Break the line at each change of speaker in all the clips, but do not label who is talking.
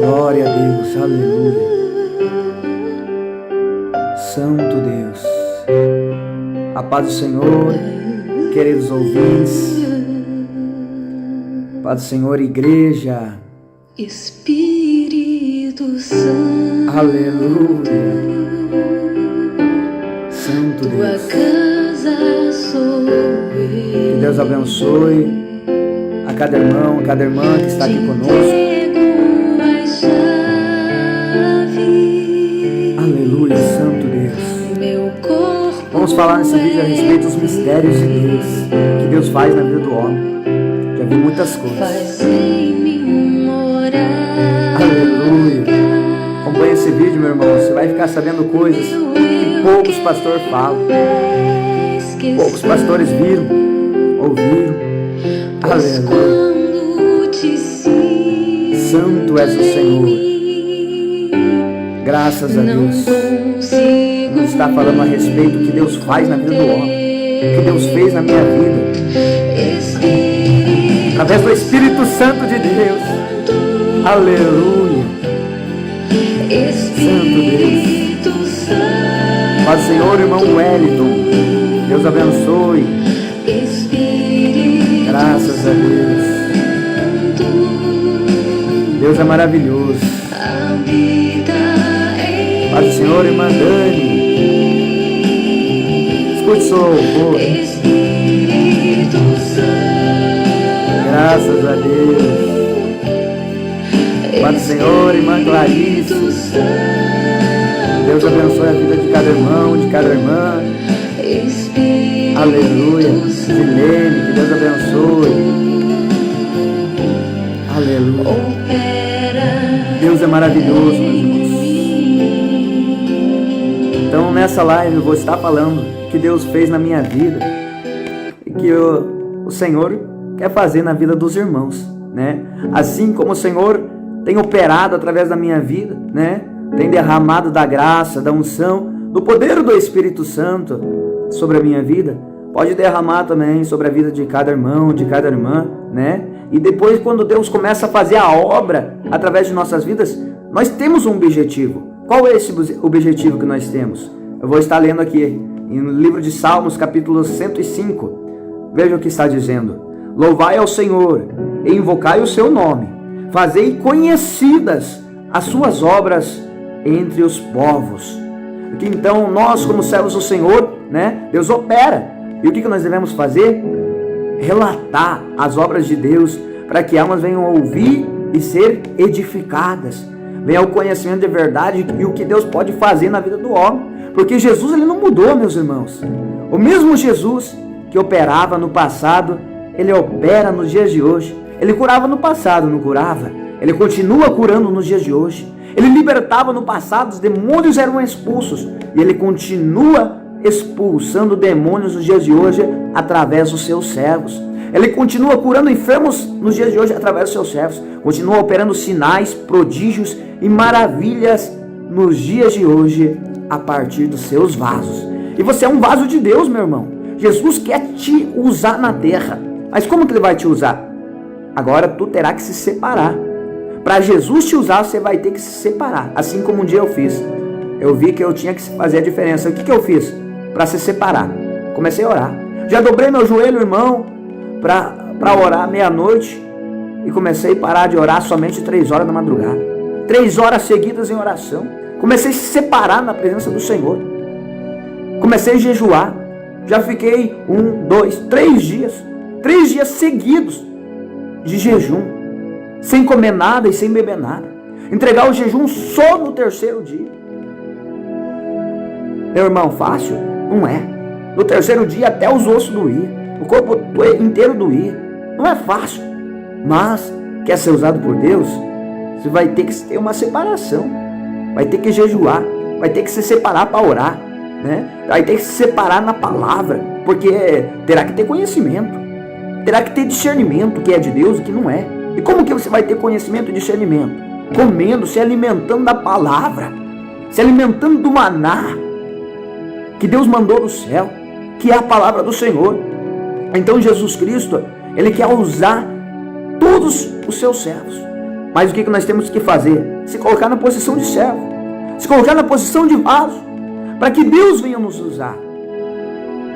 Glória a Deus, aleluia. Santo Deus. A paz do Senhor, queridos ouvintes. Paz do Senhor, igreja.
Espírito Santo.
Aleluia. Santo Deus.
Tua casa sou eu.
Que Deus abençoe a cada irmão, a cada irmã que está aqui conosco. Aleluia, Santo Deus. Vamos falar nesse vídeo a respeito dos mistérios de Deus, que Deus faz na vida do homem. Já vi muitas coisas. Aleluia. Acompanhe esse vídeo, meu irmão. Você vai ficar sabendo coisas que poucos pastores falam. Poucos pastores viram, ouviram. Aleluia. Santo és o Senhor. Graças a Deus. Não está falando a respeito do que Deus faz na vida do homem, o que Deus fez na minha vida, através do Espírito Santo de Deus. Aleluia. Santo Deus. Paz do Senhor, irmão Wellington. Deus abençoe. Graças a Deus. Deus é maravilhoso. Paz do Senhor, irmã Dani. Escute seu louvor. Graças a Deus. Paz do Senhor, irmã Clarice. Deus abençoe a vida de cada irmão, de cada irmã. Aleluia. Silene, que Deus abençoe. Aleluia. Deus é maravilhoso, meus irmãos. Então nessa live eu vou estar falando o que Deus fez na minha vida e que o Senhor quer fazer na vida dos irmãos, né? Assim como o Senhor tem operado através da minha vida, né? Tem derramado da graça, da unção, do poder do Espírito Santo sobre a minha vida, pode derramar também sobre a vida de cada irmão, de cada irmã, né? E depois, quando Deus começa a fazer a obra através de nossas vidas, nós temos um objetivo. Qual é esse objetivo que nós temos? Eu vou estar lendo aqui, no livro de Salmos, capítulo 105. Veja o que está dizendo. Louvai ao Senhor e invocai o seu nome. Fazei conhecidas as suas obras entre os povos. Porque então nós, como servos do Senhor, né, Deus opera. E o que nós devemos fazer? Relatar as obras de Deus, para que almas venham ouvir e ser edificadas. Venha ao conhecimento de verdade e o que Deus pode fazer na vida do homem. Porque Jesus, ele não mudou, meus irmãos. O mesmo Jesus que operava no passado, ele opera nos dias de hoje. Ele curava no passado, não curava? Ele continua curando nos dias de hoje. Ele libertava no passado, os demônios eram expulsos. E ele continua expulsando demônios nos dias de hoje através dos seus servos. Ele continua curando enfermos nos dias de hoje através dos seus servos. Continua operando sinais, prodígios e maravilhas nos dias de hoje a partir dos seus vasos. E você é um vaso de Deus, meu irmão. Jesus quer te usar na terra. Mas como que ele vai te usar? Agora tu terá que se separar. Para Jesus te usar, você vai ter que se separar. Assim como um dia eu fiz. Eu vi que eu tinha que fazer a diferença. O que eu fiz? Para se separar. Comecei a orar. Já dobrei meu joelho, irmão, para orar meia-noite. E comecei a parar de orar somente 3 horas da madrugada. 3 horas seguidas em oração. Comecei a se separar na presença do Senhor. Comecei a jejuar. Já fiquei 1, 2, 3 dias. 3 dias seguidos de jejum. Sem comer nada e sem beber nada. Entregar o jejum só no 3º dia. Meu irmão, fácil? Não é. No 3º dia até os ossos doíam. O corpo inteiro doía. Não é fácil. Mas, quer ser usado por Deus, você vai ter que ter uma separação. Vai ter que jejuar. Vai ter que se separar para orar, né? Vai ter que se separar na palavra. Porque terá que ter conhecimento. Terá que ter discernimento, o que é de Deus e o que não é. E como que você vai ter conhecimento e discernimento? Comendo, se alimentando da palavra. Se alimentando do maná que Deus mandou do céu, que é a palavra do Senhor. Então Jesus Cristo, ele quer usar todos os seus servos. Mas o que nós temos que fazer? Se colocar na posição de servo, se colocar na posição de vaso, para que Deus venha nos usar.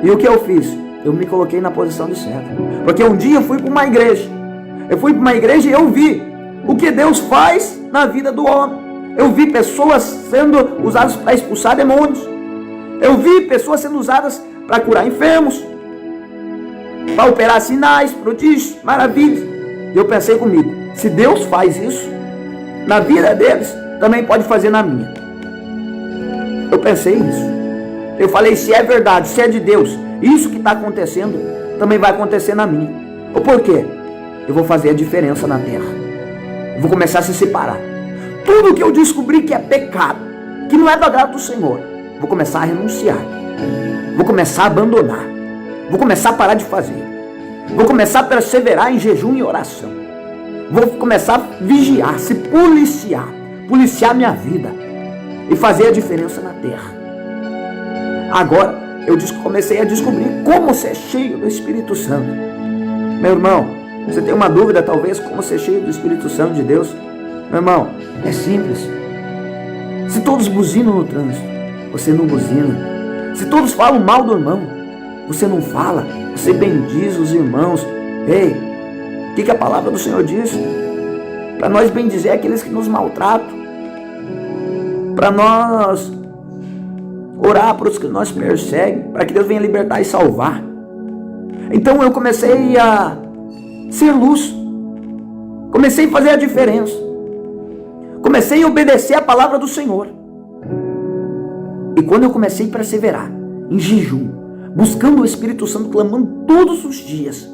E o que eu fiz? Eu me coloquei na posição de servo, porque um dia eu fui para uma igreja, e eu vi o que Deus faz na vida do homem. Eu vi pessoas sendo usadas para expulsar demônios, eu vi pessoas sendo usadas para curar enfermos, para operar sinais, prodígios, maravilhas. E eu pensei comigo, se Deus faz isso na vida deles, também pode fazer na minha. Eu pensei isso. Eu falei, se é verdade, se é de Deus, isso que está acontecendo, também vai acontecer na minha. Por quê? Eu vou fazer a diferença na terra. Eu vou começar a se separar. Tudo que eu descobri que é pecado, que não é do agrado do Senhor, vou começar a renunciar. Vou começar a abandonar. Vou começar a parar de fazer. Vou começar a perseverar em jejum e oração. Vou começar a vigiar, se policiar minha vida e fazer a diferença na terra. Agora eu comecei a descobrir como ser cheio do Espírito Santo. Meu irmão, você tem uma dúvida talvez como ser cheio do Espírito Santo de Deus? Meu irmão, é simples. Se todos buzinam no trânsito, você não buzina. Se todos falam mal do irmão, você não fala. Você bendiz os irmãos. Ei, o que a palavra do Senhor diz? Para nós bendizer aqueles que nos maltratam, para nós orar para os que nos perseguem, para que Deus venha libertar e salvar. Então eu comecei a ser luz, comecei a fazer a diferença, comecei a obedecer a palavra do Senhor. E quando eu comecei a perseverar em jejum, buscando o Espírito Santo, clamando todos os dias,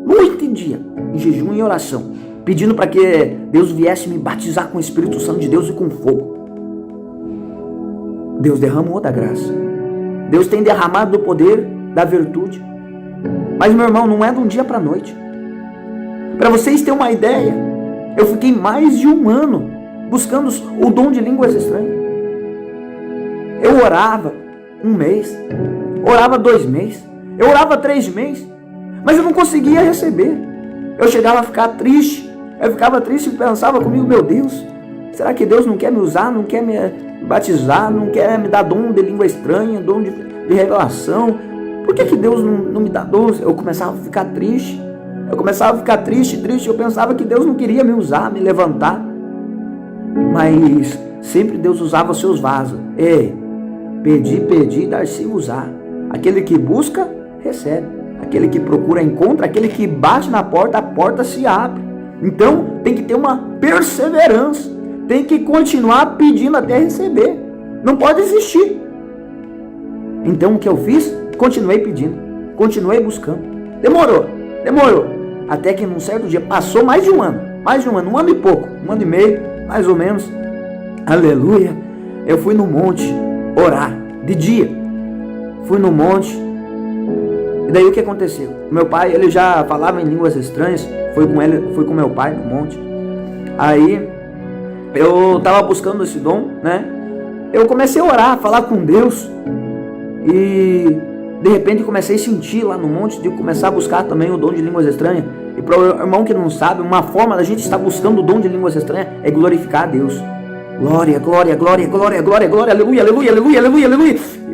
noite e dia, em jejum e oração, pedindo para que Deus viesse me batizar com o Espírito Santo de Deus e com fogo, Deus derramou da graça. Deus tem derramado do poder, da virtude. Mas, meu irmão, não é de um dia para a noite. Para vocês terem uma ideia, eu fiquei mais de 1 ano buscando o dom de línguas estranhas. Eu orava 1 mês, orava 2 meses, eu orava 3 meses, mas eu não conseguia receber. Eu chegava a ficar triste, e pensava comigo, meu Deus, será que Deus não quer me usar, não quer me batizar, não quer me dar dom de língua estranha, dom de revelação? Por que Deus não me dá dom? Eu começava a ficar triste, eu pensava que Deus não queria me usar, me levantar. Mas sempre Deus usava os seus vasos. Ei, pedi, dar-se usar. Aquele que busca, recebe. Aquele que procura, encontra. Aquele que bate na porta, a porta se abre. Então tem que ter uma perseverança. Tem que continuar pedindo até receber. Não pode desistir. Então o que eu fiz? Continuei pedindo, continuei buscando. Demorou. Até que num certo dia, passou mais de 1 ano, 1 ano e pouco, 1 ano e meio, mais ou menos. Aleluia. Eu fui no monte orar, de dia. Fui no monte. E daí o que aconteceu? Meu pai, ele já falava em línguas estranhas. Fui com meu pai no monte. Aí eu estava buscando esse dom, né? Eu comecei a orar, a falar com Deus. E de repente comecei a sentir lá no monte, de começar a buscar também o dom de línguas estranhas. E para o irmão que não sabe, uma forma da gente estar buscando o dom de línguas estranhas é glorificar a Deus. Glória, aleluia.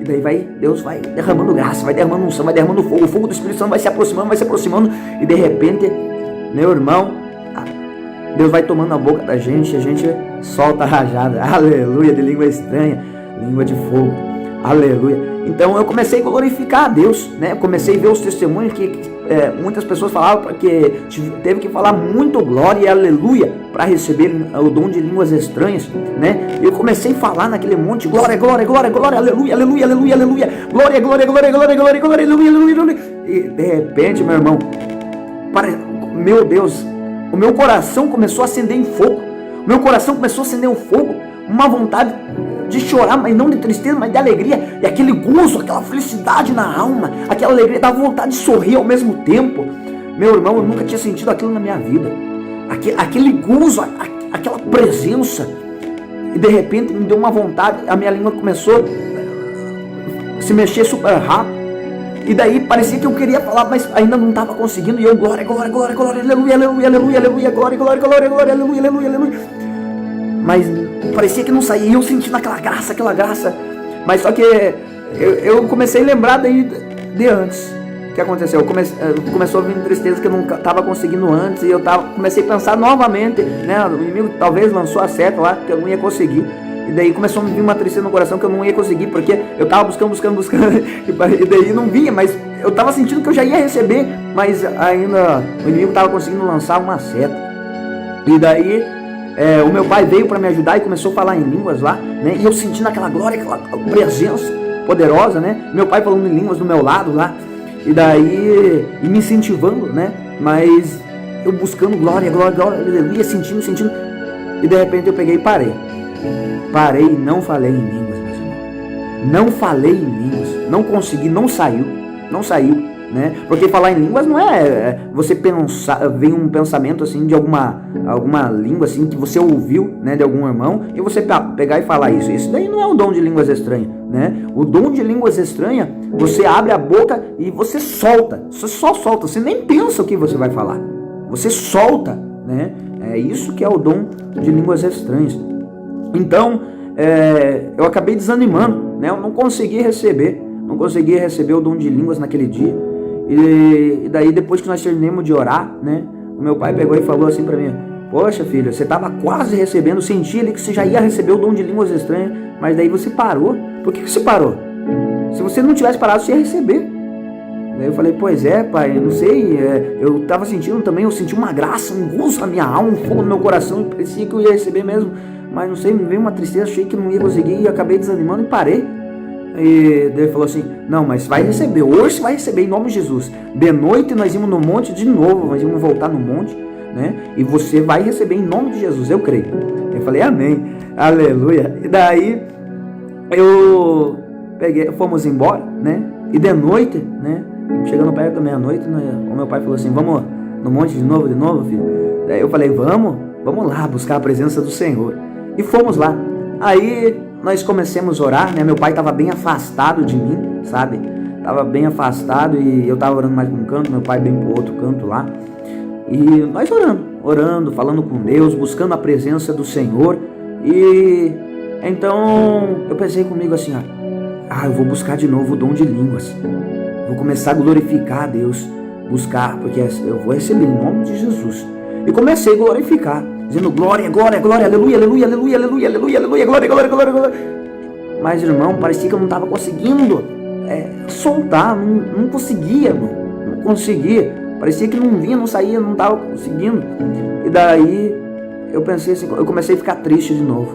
E daí Deus vai derramando graça, vai derramando unção, vai derramando fogo. O fogo do Espírito Santo vai se aproximando. E de repente, meu irmão, Deus vai tomando a boca da gente, a gente solta a rajada, aleluia, de língua estranha, língua de fogo, aleluia. Então eu comecei a glorificar a Deus, né? Eu comecei a ver os testemunhos que muitas pessoas falavam que teve que falar muito glória e aleluia para receber o dom de línguas estranhas, né? Eu comecei a falar naquele monte, glória, aleluia, glória, aleluia. E de repente, meu irmão, meu Deus, o meu coração começou a acender em fogo. Uma vontade de chorar, mas não de tristeza, mas de alegria. E aquele gozo, aquela felicidade na alma, aquela alegria, dava vontade de sorrir ao mesmo tempo. Meu irmão, eu nunca tinha sentido aquilo na minha vida. Aquele gozo, aquela presença. E de repente me deu uma vontade, a minha língua começou a se mexer super rápido. E daí parecia que eu queria falar, mas ainda não estava conseguindo. E eu, glória, glória, glória, glória, aleluia, aleluia, aleluia, aleluia, glória, glória, glória, glória, aleluia, aleluia, aleluia. Mas parecia que não saía. E eu sentindo aquela graça. Mas só que eu comecei a lembrar daí de antes. O que aconteceu? Começou a vir tristeza que eu não estava conseguindo antes. E eu comecei a pensar novamente, né? O inimigo talvez lançou a seta lá, que eu não ia conseguir. E daí começou a me vir uma tristeza no coração que eu não ia conseguir, porque eu tava buscando, e daí não vinha, mas eu tava sentindo que eu já ia receber, mas ainda o inimigo tava conseguindo lançar uma seta. E daí o meu pai veio para me ajudar e começou a falar em línguas lá, né? E eu sentindo aquela glória, aquela presença poderosa, né? Meu pai falando em línguas do meu lado lá, e daí me incentivando, né? Mas eu buscando glória, glória, glória, aleluia, sentindo, e de repente eu peguei e parei e não falei em línguas, meus irmãos. Não falei em línguas, não consegui, não saiu, né? Porque falar em línguas não é você pensar, vem um pensamento assim de alguma língua assim que você ouviu, né, de algum irmão, e você pegar e falar isso. Isso daí não é o dom de línguas estranhas, né? O dom de línguas estranhas, você abre a boca e você solta, você só solta, você nem pensa o que você vai falar, você solta, né? É isso que é o dom de línguas estranhas. Então, eu acabei desanimando, né? Eu não consegui receber o dom de línguas naquele dia. E daí, depois que nós terminamos de orar, né? O meu pai pegou e falou assim pra mim: poxa, filho, você estava quase recebendo, senti ali que você já ia receber o dom de línguas estranhas, mas daí você parou. Por que você parou? Se você não tivesse parado, você ia receber. Daí eu falei: pois é, pai, eu não sei, eu estava sentindo também, eu senti uma graça, um gozo na minha alma, um fogo no meu coração, e parecia que eu ia receber mesmo. Mas não sei, me veio uma tristeza, achei que não ia conseguir e acabei desanimando e parei. E daí ele falou assim: não, mas vai receber, hoje você vai receber em nome de Jesus. De noite nós íamos no monte de novo, nós íamos voltar no monte, né? E você vai receber em nome de Jesus, eu creio. Eu falei: amém, aleluia. E daí fomos embora, né? E de noite, né? Chegando perto da meia-noite, o meu pai falou assim: vamos no monte de novo, filho? Daí eu falei: vamos lá buscar a presença do Senhor. E fomos lá. Aí nós começamos a orar, né? Meu pai estava bem afastado de mim, sabe? Estava bem afastado e eu estava orando mais para um canto, meu pai bem para o outro canto lá. E nós orando, falando com Deus, buscando a presença do Senhor. E então eu pensei comigo assim: eu vou buscar de novo o dom de línguas. Vou começar a glorificar a Deus, buscar, porque eu vou receber em nome de Jesus. E comecei a glorificar, dizendo glória, glória, glória, aleluia, aleluia, aleluia, aleluia, aleluia, aleluia, glória, glória, glória, glória. Mas, irmão, parecia que eu não estava conseguindo soltar, não conseguia, irmão, não conseguia. Parecia que não vinha, não saía, não estava conseguindo. E daí eu pensei assim, eu comecei a ficar triste de novo.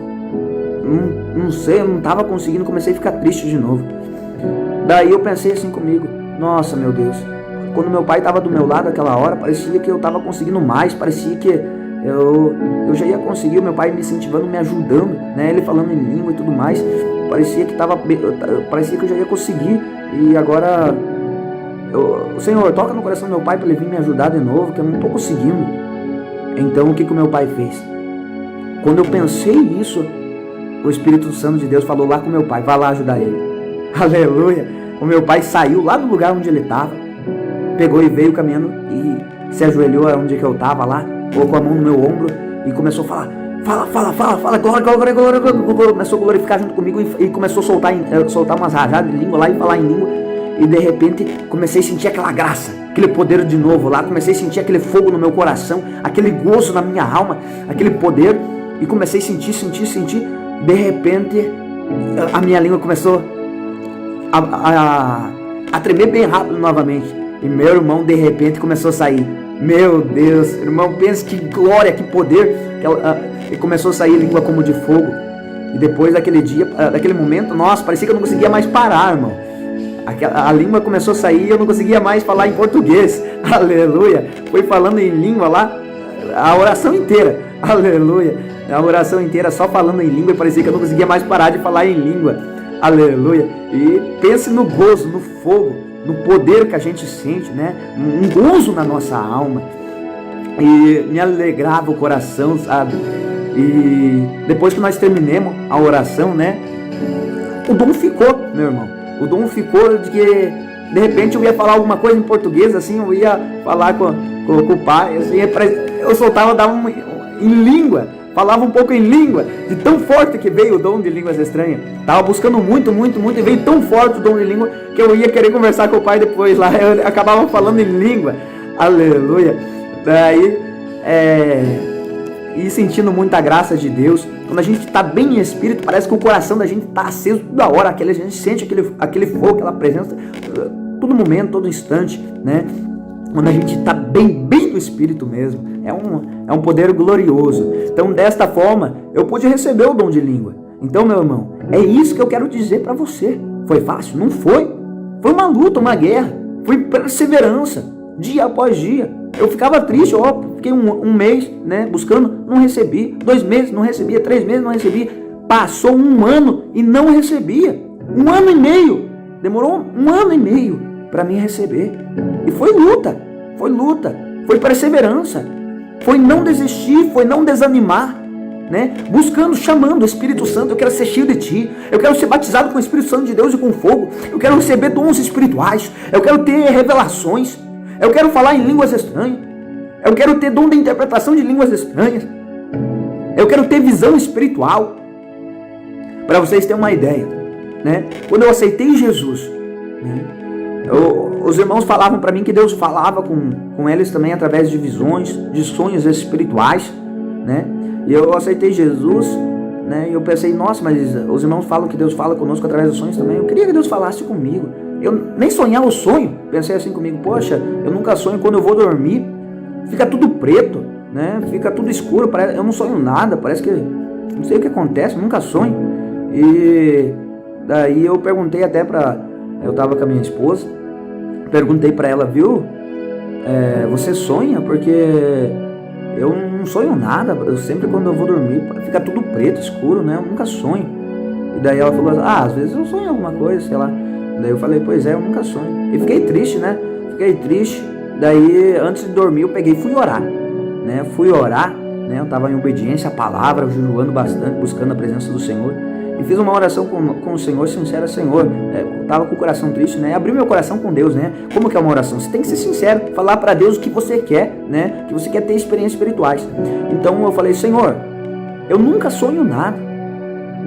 Não sei, eu não estava conseguindo, comecei a ficar triste de novo. Daí eu pensei assim comigo: nossa, meu Deus, quando meu pai estava do meu lado naquela hora, parecia que eu estava conseguindo mais, parecia que eu já ia conseguir, o meu pai me incentivando, me ajudando, né? Ele falando em língua e tudo mais, parecia que eu já ia conseguir. E agora, o Senhor, toca no coração do meu pai para ele vir me ajudar de novo, que eu não estou conseguindo. Então o que o meu pai fez? Quando eu pensei isso, o Espírito Santo de Deus falou lá com o meu pai: vai lá ajudar ele. Aleluia. O meu pai saiu lá do lugar onde ele estava, pegou e veio caminhando e se ajoelhou onde que eu estava lá, colocou a mão no meu ombro e começou a falar: fala, glória, começou a glorificar junto comigo e começou a soltar umas rajadas de língua lá e falar em língua. E de repente comecei a sentir aquela graça, aquele poder de novo lá, comecei a sentir aquele fogo no meu coração, aquele gozo na minha alma, aquele poder, e comecei a sentir. De repente a minha língua começou a tremer bem rápido novamente, e meu irmão de repente começou a sair. Meu Deus, irmão, pensa que glória, que poder, e começou a sair língua como de fogo. E depois daquele momento, nossa, parecia que eu não conseguia mais parar, irmão. A língua começou a sair e eu não conseguia mais falar em português. Aleluia. Foi falando em língua lá a oração inteira. Aleluia. A oração inteira só falando em língua, e parecia que eu não conseguia mais parar de falar em língua. Aleluia. E pense no gozo, no fogo, no poder que a gente sente, né? Um gozo na nossa alma. E me alegrava o coração, sabe? E depois que nós terminamos a oração, né? O dom ficou, meu irmão. O dom ficou De repente eu ia falar alguma coisa em português, assim, eu ia falar com o pai, assim, eu soltava, dava em língua, falava um pouco em língua, de tão forte que veio o dom de línguas estranhas. Tava buscando muito, e veio tão forte o dom de língua, que eu ia querer conversar com o pai depois lá, eu acabava falando em língua, aleluia. Daí, e sentindo muita graça de Deus. Quando a gente está bem em espírito, parece que o coração da gente está aceso toda hora, a gente sente aquele fogo, aquela presença, todo momento, todo instante, né? Quando a gente está bem no espírito mesmo, é um poder glorioso. Então, desta forma, eu pude receber o dom de língua. Então, meu irmão, é isso que eu quero dizer para você. Foi fácil? Não foi. Foi uma luta, uma guerra, foi perseverança, dia após dia. Eu ficava triste, fiquei um mês, né, buscando, não recebi. 2 meses, não recebia. 3 meses, não recebia. Passou 1 ano e não recebia. 1 ano e meio. Demorou 1 ano e meio para mim receber. E foi luta, foi perseverança, foi não desistir, foi não desanimar, né? Buscando, chamando o Espírito Santo. Eu quero ser cheio de Ti, eu quero ser batizado com o Espírito Santo de Deus e com fogo, eu quero receber dons espirituais, eu quero ter revelações, eu quero falar em línguas estranhas, eu quero ter dom de interpretação de línguas estranhas, eu quero ter visão espiritual. Para vocês terem uma ideia, né? Quando eu aceitei Jesus, né, os irmãos falavam para mim que Deus falava com eles também através de visões, de sonhos espirituais, né? E eu aceitei Jesus, né? E eu pensei, nossa, mas os irmãos falam que Deus fala conosco através dos sonhos também. Eu queria que Deus falasse comigo. Eu nem sonhava o sonho. Pensei assim comigo, poxa, eu nunca sonho quando eu vou dormir. Fica tudo preto, né? Fica tudo escuro, eu não sonho nada, parece que não sei o que acontece, eu nunca sonho. E daí eu perguntei até eu tava com a minha esposa, perguntei para ela, viu? Você sonha? Porque eu não sonho nada, eu sempre quando eu vou dormir fica tudo preto, escuro, né? Eu nunca sonho. E daí ela falou, às vezes eu sonho alguma coisa, sei lá. Daí eu falei, pois é, eu nunca sonho. E fiquei triste, né? Daí antes de dormir eu peguei e fui orar, né? Eu tava em obediência à palavra, jejuando bastante, buscando a presença do Senhor. E fiz uma oração com o Senhor, sincera, Senhor, eu tava com o coração triste, né? Abri meu coração com Deus, né? Como que é uma oração? Você tem que ser sincero, falar para Deus o que você quer, né? Que você quer ter experiências espirituais. Então eu falei, Senhor, eu nunca sonho nada.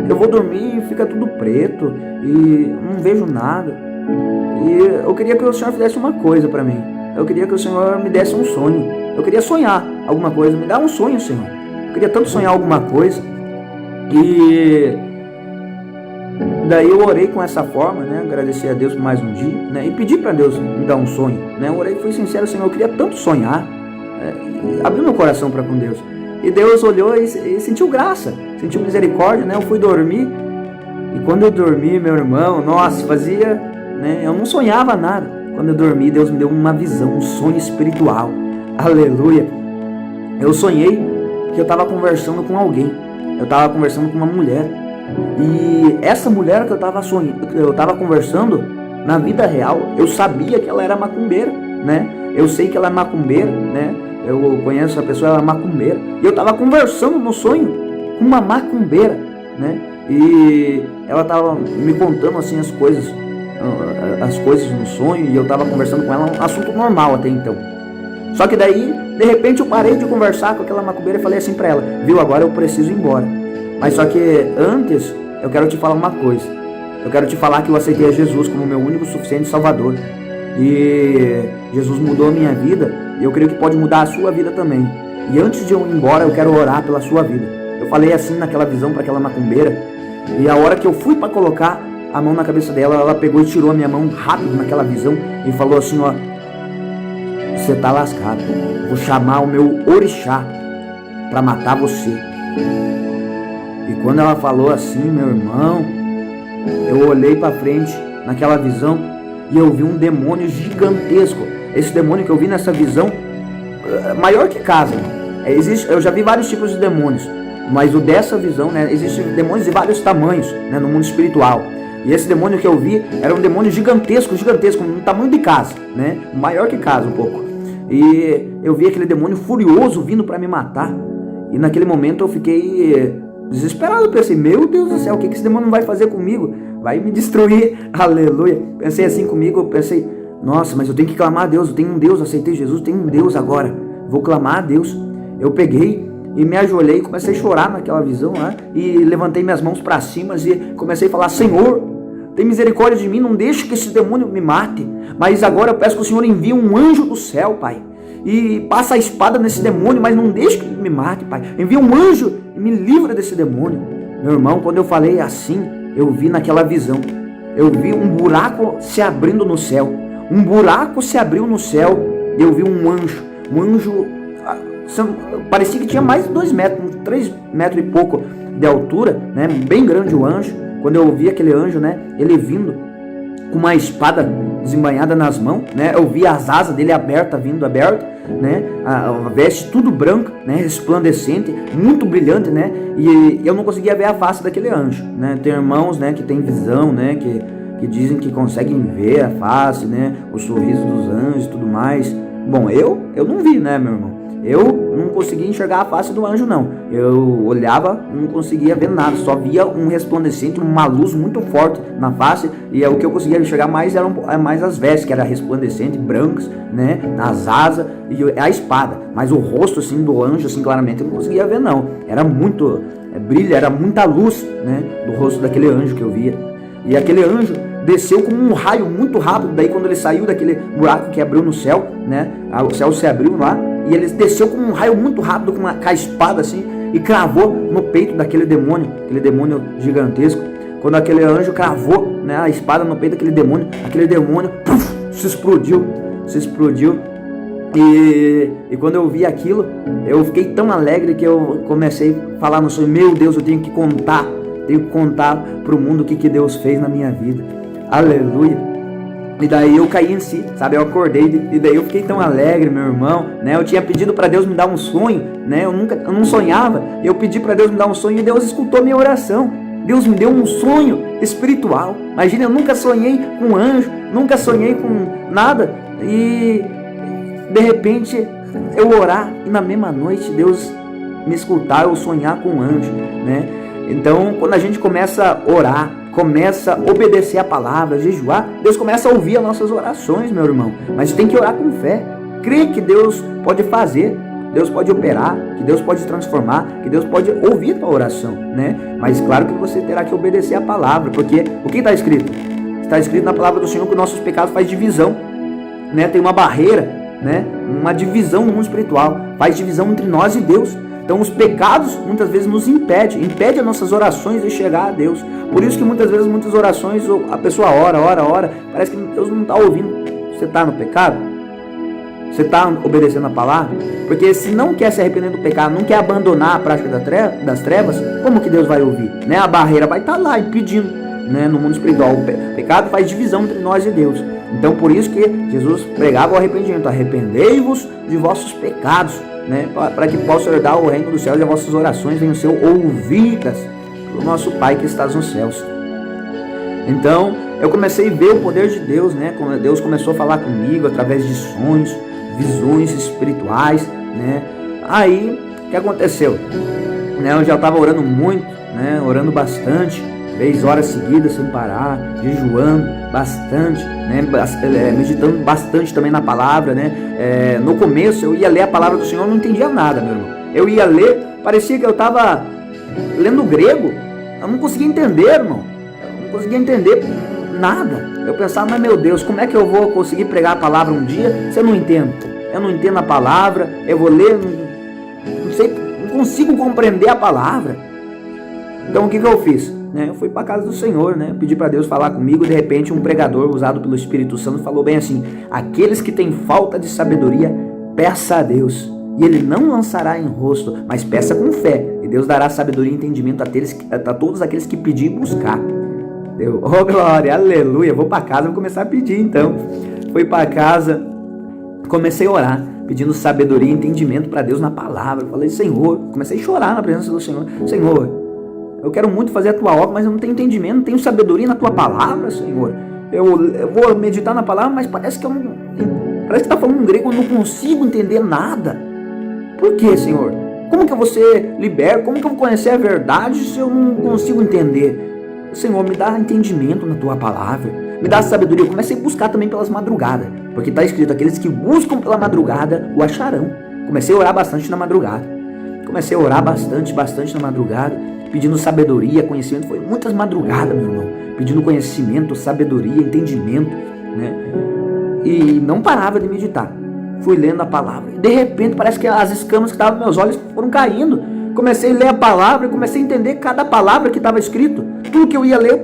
Eu vou dormir e fica tudo preto e não vejo nada. E eu queria que o Senhor fizesse uma coisa para mim. Eu queria que o Senhor me desse um sonho. Eu queria sonhar alguma coisa. Me dá um sonho, Senhor. Eu queria tanto sonhar alguma coisa. E daí eu orei com essa forma, né? Agradeci a Deus por mais um dia, né? E pedi para Deus me dar um sonho, né? Eu orei e fui sincero, Senhor, eu queria tanto sonhar, abri meu coração para com Deus. E Deus olhou e sentiu graça, sentiu misericórdia, né? Eu fui dormir. E quando eu dormi, meu irmão, nossa, né? Eu não sonhava nada. Quando eu dormi, Deus me deu uma visão, um sonho espiritual. Aleluia. Eu sonhei que eu estava conversando com alguém. Eu estava conversando com uma mulher. E essa mulher que eu estava conversando, na vida real, eu sabia que ela era macumbeira, né? Eu sei que ela é macumbeira, né? Eu conheço a pessoa, ela é macumbeira. E eu estava conversando no sonho com uma macumbeira, né? E ela estava me contando assim as coisas no sonho. E eu estava conversando com ela, um assunto normal até então. Só que daí, de repente, eu parei de conversar com aquela macumbeira e falei assim para ela, viu, agora eu preciso ir embora. Mas só que antes, eu quero te falar uma coisa. Eu quero te falar que eu aceitei a Jesus como meu único, suficiente Salvador. E Jesus mudou a minha vida. E eu creio que pode mudar a sua vida também. E antes de eu ir embora, eu quero orar pela sua vida. Eu falei assim naquela visão para aquela macumbeira. E a hora que eu fui para colocar a mão na cabeça dela, ela pegou e tirou a minha mão rápido naquela visão. E falou assim, ó, você tá lascado. Vou chamar o meu orixá para matar você. E quando ela falou assim, meu irmão, eu olhei para frente naquela visão e eu vi um demônio gigantesco. Esse demônio que eu vi nessa visão, maior que casa. Eu já vi vários tipos de demônios, mas o dessa visão, né, existem demônios de vários tamanhos, né, no mundo espiritual. E esse demônio que eu vi era um demônio gigantesco, no tamanho de casa, né, maior que casa um pouco. E eu vi aquele demônio furioso vindo para me matar. E naquele momento eu fiquei desesperado. Eu pensei, meu Deus do céu, o que esse demônio vai fazer comigo? Vai me destruir, aleluia. Pensei assim comigo, eu pensei, nossa, mas eu tenho que clamar a Deus, eu tenho um Deus, aceitei Jesus, tenho um Deus agora, vou clamar a Deus. Eu peguei e me ajoelhei, comecei a chorar naquela visão lá, e levantei minhas mãos para cima e comecei a falar, Senhor, tem misericórdia de mim, não deixe que esse demônio me mate, mas agora eu peço que o Senhor envie um anjo do céu, Pai, e passa a espada nesse demônio, mas não deixe que ele me mate, Pai. Envia um anjo e me livra desse demônio. Meu irmão, quando eu falei assim, eu vi naquela visão, eu vi um buraco se abrindo no céu. Um buraco se abriu no céu e eu vi um anjo. Um anjo, parecia que tinha mais de 2 metros, 3 metros e pouco de altura, né? Bem grande o anjo. Quando eu vi aquele anjo, né? Ele vindo com uma espada desembainhada nas mãos, né? Eu vi as asas dele abertas, né? A veste tudo branca, né? Resplandecente, muito brilhante, né? E eu não conseguia ver a face daquele anjo, né? Tem irmãos, né? Que tem visão, né? Que dizem que conseguem ver a face, né? O sorriso dos anjos e tudo mais. Bom, eu não vi, né, meu irmão? Eu não conseguia enxergar a face do anjo, não. Eu olhava, não conseguia ver nada. Só via um resplandecente, uma luz muito forte na face. E o que eu conseguia enxergar mais eram mais as vestes, que eram resplandecentes, brancas, né? As asas e a espada. Mas o rosto, assim, do anjo, assim, claramente, eu não conseguia ver, não. Era muito brilho, era muita luz, né? Do rosto daquele anjo que eu via. E aquele anjo desceu como um raio muito rápido. Daí quando ele saiu daquele buraco que abriu no céu, né? O céu se abriu lá. E ele desceu com um raio muito rápido, com a espada assim, e cravou no peito daquele demônio, aquele demônio gigantesco. Quando aquele anjo cravou, né, a espada no peito daquele demônio, aquele demônio se explodiu. E quando eu vi aquilo, eu fiquei tão alegre que eu comecei a falar no sonho, meu Deus, eu tenho que contar para o mundo o que Deus fez na minha vida. Aleluia. E daí eu caí em si, sabe? Eu acordei e daí eu fiquei tão alegre, meu irmão, né? Eu tinha pedido para Deus me dar um sonho, né? Eu não sonhava. Eu pedi para Deus me dar um sonho e Deus escutou minha oração. Deus me deu um sonho espiritual. Imagina, eu nunca sonhei com anjo, nunca sonhei com nada. E de repente eu orar e na mesma noite Deus me escutar, eu sonhar com um anjo, né? Então, quando a gente começa a orar, começa a obedecer a palavra, jejuar, Deus começa a ouvir as nossas orações, meu irmão. Mas tem que orar com fé. Crer que Deus pode fazer, Deus pode operar, que Deus pode transformar, que Deus pode ouvir a tua oração, né? Mas claro que você terá que obedecer a palavra, porque o que está escrito? Está escrito na palavra do Senhor que nossos pecados faz divisão, né? Tem uma barreira, né? Uma divisão no mundo espiritual, faz divisão entre nós e Deus. Então os pecados muitas vezes nos impede as nossas orações de chegar a Deus. Por isso que muitas vezes, muitas orações, a pessoa ora, parece que Deus não está ouvindo. Você está no pecado? Você está obedecendo a palavra? Porque se não quer se arrepender do pecado, não quer abandonar a prática das trevas, como que Deus vai ouvir? Né? A barreira vai estar lá impedindo, né? No mundo espiritual. O pecado faz divisão entre nós e Deus. Então por isso que Jesus pregava o arrependimento. Arrependei-vos de vossos pecados, né? Para que possa herdar o reino dos céus e as vossas orações venham ser ouvidas pelo nosso Pai que está nos céus. Então eu comecei a ver o poder de Deus, né? Como Deus começou a falar comigo através de sonhos, visões espirituais, né? Aí o que aconteceu? Né? Eu já estava orando muito, né? Orando bastante, 3 horas seguidas sem parar, jejuando bastante, né? Meditando bastante também na palavra, né? No começo eu ia ler a palavra do Senhor, não entendia nada, meu irmão. Eu ia ler, parecia que eu estava lendo grego, eu não conseguia entender, irmão. Eu não conseguia entender nada. Eu pensava, mas meu Deus, como é que eu vou conseguir pregar a palavra um dia se eu não entendo? Eu não entendo a palavra, eu vou ler, não sei, não consigo compreender a palavra. Então o que eu fiz? Eu fui para a casa do Senhor, né? Pedi para Deus falar comigo. De repente um pregador usado pelo Espírito Santo falou bem assim: aqueles que têm falta de sabedoria, peça a Deus, e Ele não lançará em rosto, mas peça com fé, e Deus dará sabedoria e entendimento a todos aqueles que pedir e buscar. Eu, oh glória, aleluia, vou para casa, vou começar a pedir então. Fui para casa, comecei a orar, pedindo sabedoria e entendimento para Deus na palavra. Falei, Senhor, comecei a chorar na presença do Senhor. Senhor, eu quero muito fazer a tua obra, mas eu não tenho entendimento, não tenho sabedoria na tua palavra, Senhor. Eu vou meditar na palavra, mas parece que eu não, parece que está falando em grego, eu não consigo entender nada. Por quê, Senhor? Como que eu vou ser liberto? Como que eu vou conhecer a verdade se eu não consigo entender? Senhor, me dá entendimento na tua palavra, me dá sabedoria. Eu comecei a buscar também pelas madrugadas, porque está escrito, aqueles que buscam pela madrugada o acharão. Comecei a orar bastante na madrugada. Comecei a orar bastante na madrugada, pedindo sabedoria, conhecimento. Foi muitas madrugadas, meu irmão, pedindo conhecimento, sabedoria, entendimento, né? E não parava de meditar. Fui lendo a palavra. De repente, parece que as escamas que estavam nos meus olhos foram caindo. Comecei a ler a palavra e comecei a entender cada palavra que estava escrito. Tudo que eu ia ler,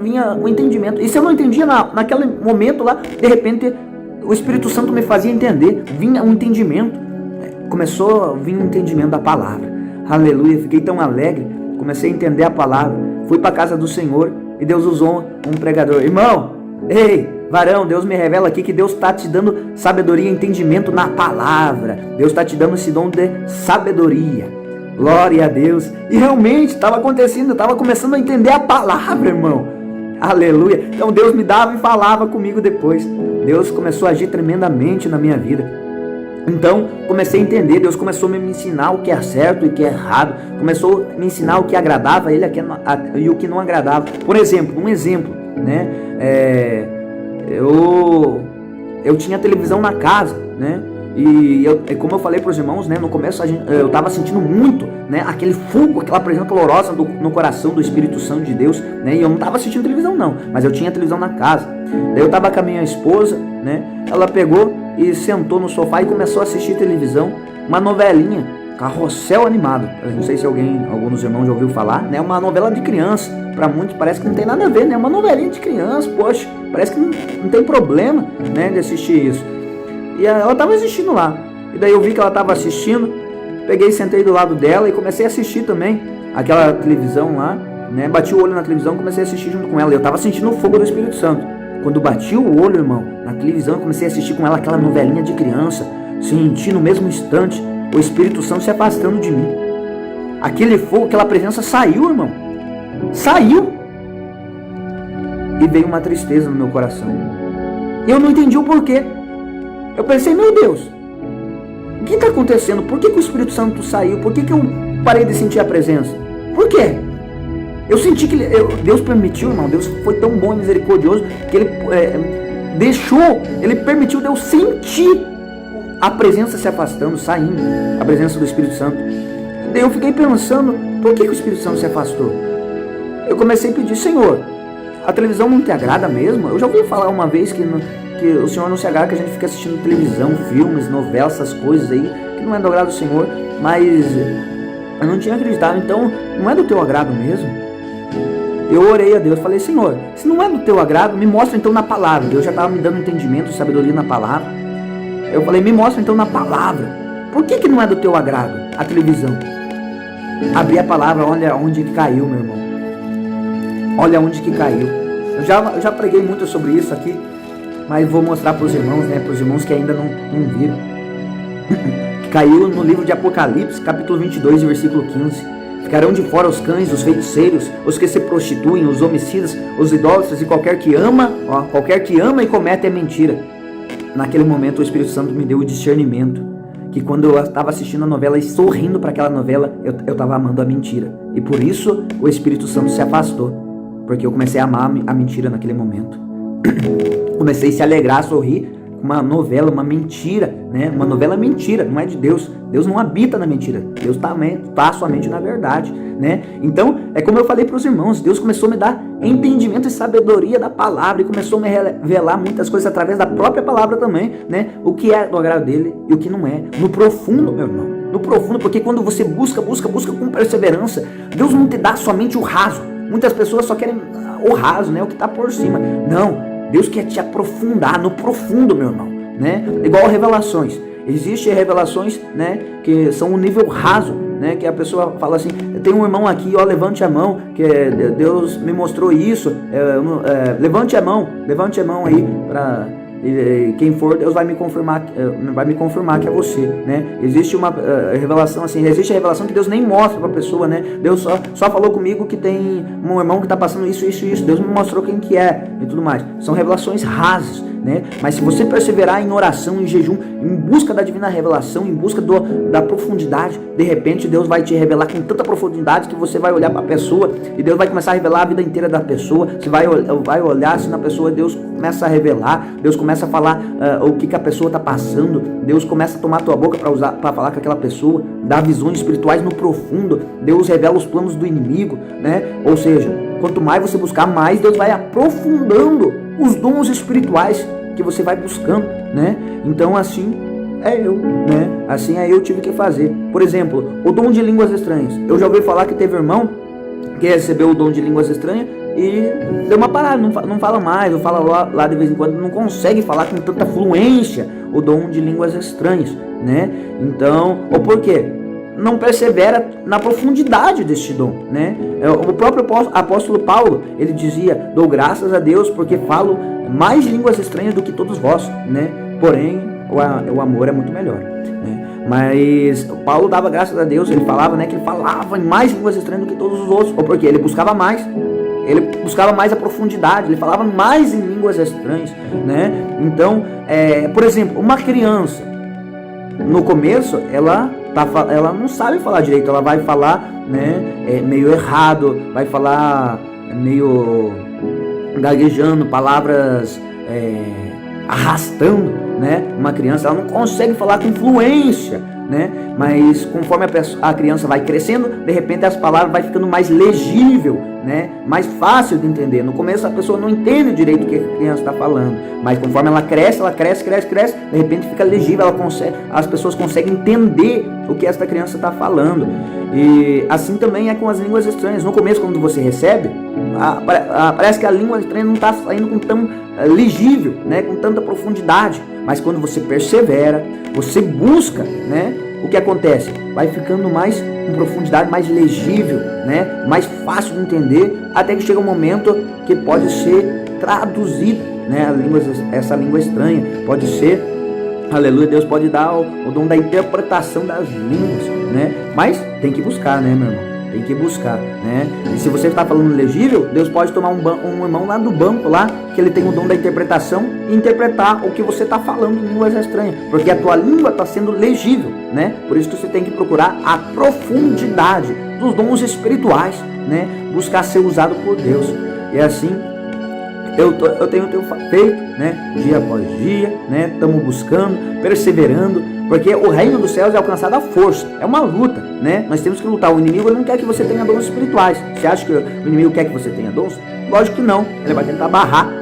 vinha o entendimento. E se eu não entendia naquele momento lá, de repente, o Espírito Santo me fazia entender. Vinha um entendimento. Começou a vir um entendimento da palavra. Aleluia. Fiquei tão alegre. Comecei a entender a palavra. Fui para a casa do Senhor e Deus usou um pregador. Irmão, ei, varão, Deus me revela aqui que Deus está te dando sabedoria e entendimento na palavra. Deus está te dando esse dom de sabedoria. Glória a Deus. E realmente estava acontecendo, eu estava começando a entender a palavra, irmão. Aleluia. Então Deus me dava e falava comigo depois. Deus começou a agir tremendamente na minha vida. Então comecei a entender, Deus começou a me ensinar o que é certo e o que é errado. Começou a me ensinar o que agradava a Ele e o que não agradava. Por exemplo, né? Eu tinha televisão na casa, né? E como eu falei para os irmãos, né? No começo eu estava sentindo muito, né? Aquele fogo, aquela presença calorosa no coração do Espírito Santo de Deus, né? E eu não estava assistindo televisão não, mas eu tinha televisão na casa. Daí eu estava com a minha esposa, né? Ela pegou e sentou no sofá e começou a assistir televisão, uma novelinha, Carrossel Animado. Eu não sei se algum dos irmãos já ouviu falar, né? Uma novela de criança. Para muitos parece que não tem nada a ver, né? Uma novelinha de criança, poxa, parece que não tem problema, né? De assistir isso. E ela estava assistindo lá. E daí eu vi que ela estava assistindo, peguei, sentei do lado dela e comecei a assistir também aquela televisão lá, né? Bati o olho na televisão e comecei a assistir junto com ela. Eu estava sentindo o fogo do Espírito Santo. Quando bati o olho, irmão, na televisão, eu comecei a assistir com ela aquela novelinha de criança. Senti no mesmo instante o Espírito Santo se afastando de mim. Aquele fogo, aquela presença saiu, irmão. Saiu. E veio uma tristeza no meu coração. E eu não entendi o porquê. Eu pensei, meu Deus, o que está acontecendo? Por que o Espírito Santo saiu? Por que eu parei de sentir a presença? Por quê? Eu senti que Deus permitiu, irmão. Deus foi tão bom e misericordioso que Ele permitiu de eu sentir a presença se afastando, saindo, a presença do Espírito Santo. Daí eu fiquei pensando, por que o Espírito Santo se afastou? Eu comecei a pedir, Senhor, a televisão não te agrada mesmo? Eu já ouvi falar uma vez que o Senhor não se agrada que a gente fica assistindo televisão, filmes, novelas, essas coisas aí, que não é do agrado do Senhor, mas eu não tinha acreditado. Então não é do teu agrado mesmo? Eu orei a Deus, falei, Senhor, se não é do teu agrado, me mostra então na palavra. Deus já estava me dando entendimento, sabedoria na palavra. Eu falei, me mostra então na palavra. Por que não é do teu agrado a televisão? Abri a palavra, olha onde que caiu, meu irmão. Olha onde que caiu. Eu já preguei muito sobre isso aqui, mas vou mostrar para os irmãos, né? Para os irmãos que ainda não viram. Caiu no livro de Apocalipse, capítulo 22, versículo 15. Ficarão de fora os cães, os feiticeiros, os que se prostituem, os homicidas, os idólatras e qualquer que ama e comete a mentira. Naquele momento o Espírito Santo me deu o discernimento, que quando eu estava assistindo a novela e sorrindo para aquela novela, eu estava amando a mentira. E por isso o Espírito Santo se afastou, porque eu comecei a amar a mentira naquele momento. Comecei a se alegrar, a sorrir. Uma novela, uma mentira, né? Uma novela mentira, não é de Deus. Deus não habita na mentira. Deus está somente na verdade, né? Então, é como eu falei para os irmãos, Deus começou a me dar entendimento e sabedoria da palavra e começou a me revelar muitas coisas através da própria palavra também, né? O que é do agrado dele e o que não é. No profundo, meu irmão. No profundo, porque quando você busca com perseverança, Deus não te dá somente o raso. Muitas pessoas só querem o raso, né? O que está por cima. Não. Deus quer te aprofundar no profundo, meu irmão, né? Igual revelações. Existem revelações, né, que são um nível raso, né, que a pessoa fala assim, tem um irmão aqui, ó, levante a mão, que Deus me mostrou isso, levante a mão aí, para quem for, Deus vai me confirmar que é você, né? Existe uma revelação assim, existe a revelação que Deus nem mostra para a pessoa, né? Deus só falou comigo que tem um irmão que está passando isso, Deus me mostrou quem que é e tudo mais. São revelações rasas, né? Mas se você perseverar em oração, em jejum, em busca da divina revelação, em busca da profundidade, de repente Deus vai te revelar com tanta profundidade que você vai olhar para a pessoa e Deus vai começar a revelar a vida inteira da pessoa. Você vai olhar assim na pessoa, Deus começa a revelar, Deus começa a falar o que a pessoa está passando, Deus começa a tomar a tua boca para falar com aquela pessoa, dar visões espirituais no profundo, Deus revela os planos do inimigo, né? Ou seja, quanto mais você buscar, mais Deus vai aprofundando os dons espirituais que você vai buscando, né? Então assim né? Assim eu tive que fazer. Por exemplo, o dom de línguas estranhas. Eu já ouvi falar que teve irmão que recebeu o dom de línguas estranhas e deu uma parada, não fala mais, ou fala lá de vez em quando, não consegue falar com tanta fluência o dom de línguas estranhas, né? Então, ou por quê? Não persevera na profundidade deste dom, né? O próprio apóstolo Paulo, ele dizia: dou graças a Deus porque falo mais línguas estranhas do que todos vós, né? Porém, o amor é muito melhor, né? Mas Paulo dava graças a Deus, ele falava, né, que ele falava em mais línguas estranhas do que todos os outros, ou porque ele buscava mais a profundidade, ele falava mais em línguas estranhas, né? Então, por exemplo, uma criança, no começo, ela não sabe falar direito, ela vai falar, né, meio errado, vai falar meio gaguejando, palavras arrastando, né? Uma criança, ela não consegue falar com fluência, né? Mas conforme a criança vai crescendo, de repente as palavras vai ficando mais legível, né? Mais fácil de entender. No começo a pessoa não entende direito o que a criança está falando, mas conforme ela cresce, de repente fica legível, as pessoas conseguem entender o que esta criança está falando. E assim também é com as línguas estranhas. No começo, quando você recebe, parece que a língua estranha não está saindo com tão legível, né? Com tanta profundidade. Mas quando você persevera, você busca, né? O que acontece? Vai ficando mais com profundidade, mais legível, né? Mais fácil de entender, até que chega um momento que pode ser traduzida, né? Essa língua estranha pode ser, aleluia, Deus pode dar o dom da interpretação das línguas, né? Mas tem que buscar, né, meu irmão? Tem que buscar, né? E se você está falando legível, Deus pode tomar um irmão lá do banco, lá, que ele tem o dom da interpretação, e interpretar o que você está falando em línguas estranhas, porque a tua língua está sendo legível, né? Por isso que você tem que procurar a profundidade dos dons espirituais, né? Buscar ser usado por Deus. E assim, eu tenho feito, né? Dia após dia, né? Estamos buscando, perseverando, porque o reino dos céus é alcançado à força, é uma luta, né? Nós temos que lutar. O inimigo não quer que você tenha dons espirituais. Você acha que o inimigo quer que você tenha dons? Lógico que não. Ele vai tentar barrar,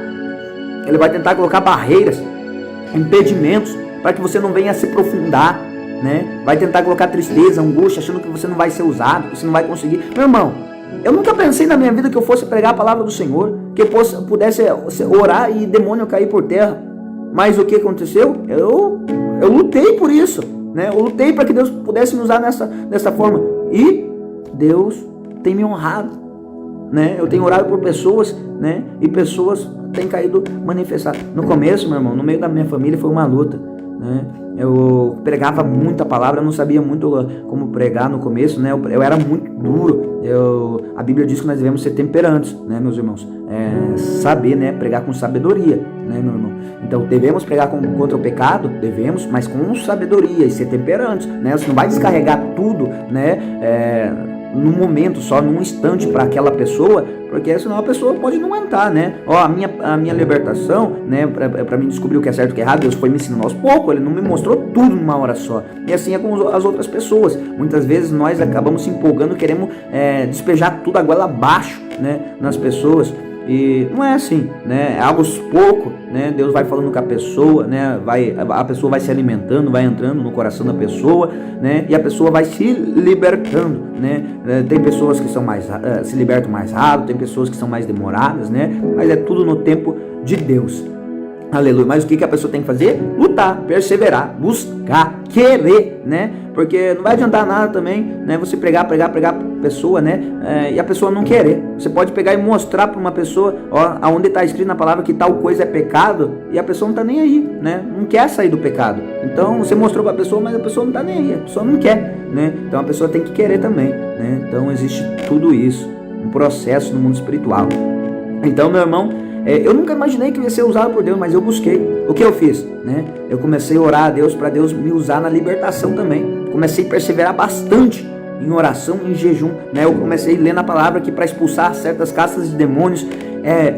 ele vai tentar colocar barreiras, impedimentos, para que você não venha se aprofundar, né? Vai tentar colocar tristeza, angústia, achando que você não vai ser usado, que você não vai conseguir. Meu irmão, eu nunca pensei na minha vida que eu fosse pregar a palavra do Senhor, que eu pudesse orar e demônio cair por terra. Mas o que aconteceu? Eu lutei por isso, né? Eu lutei para que Deus pudesse me usar dessa forma. E Deus tem me honrado, né? Eu tenho orado por pessoas, né? E pessoas têm caído manifestadas. No começo, meu irmão, no meio da minha família foi uma luta, né? Eu pregava muita palavra, eu não sabia muito como pregar no começo, né? Eu era muito duro. A Bíblia diz que nós devemos ser temperantes, né, meus irmãos? Saber, né? Pregar com sabedoria, né, meu irmão? Então, devemos pregar contra o pecado? Devemos, mas com sabedoria e ser temperantes, né? Você não vai descarregar tudo, né? Num momento só, num instante para aquela pessoa, porque senão a pessoa pode não aguentar, né? A minha libertação, né? Para mim descobrir o que é certo e o que é errado, Deus foi me ensinando aos poucos, Ele não me mostrou tudo numa hora só. E assim é com as outras pessoas. Muitas vezes nós acabamos se empolgando, queremos despejar tudo a goela abaixo, né? Nas pessoas. E não é assim, né? Aos poucos, né? Deus vai falando com a pessoa, né? A pessoa vai se alimentando, vai entrando no coração da pessoa, né? E a pessoa vai se libertando, né? Tem pessoas que são se libertam mais rápido, tem pessoas que são mais demoradas, né? Mas é tudo no tempo de Deus. Aleluia. Mas o que a pessoa tem que fazer? Lutar, perseverar, buscar, querer, né? Porque não vai adiantar nada também, né? Você pregar pra pessoa, né? E a pessoa não querer. Você pode pegar e mostrar para uma pessoa, ó, aonde está escrito na palavra que tal coisa é pecado, e a pessoa não tá nem aí, né? Não quer sair do pecado. Então você mostrou para a pessoa, mas a pessoa não tá nem aí, a pessoa não quer, né? Então a pessoa tem que querer também, né? Então existe tudo isso, um processo no mundo espiritual. Então, meu irmão, Eu nunca imaginei que eu ia ser usado por Deus, mas eu busquei. O que eu fiz? Né? Eu comecei a orar a Deus para Deus me usar na libertação também. Comecei a perseverar bastante em oração, em jejum, né? Eu comecei a ler na palavra que para expulsar certas castas de demônios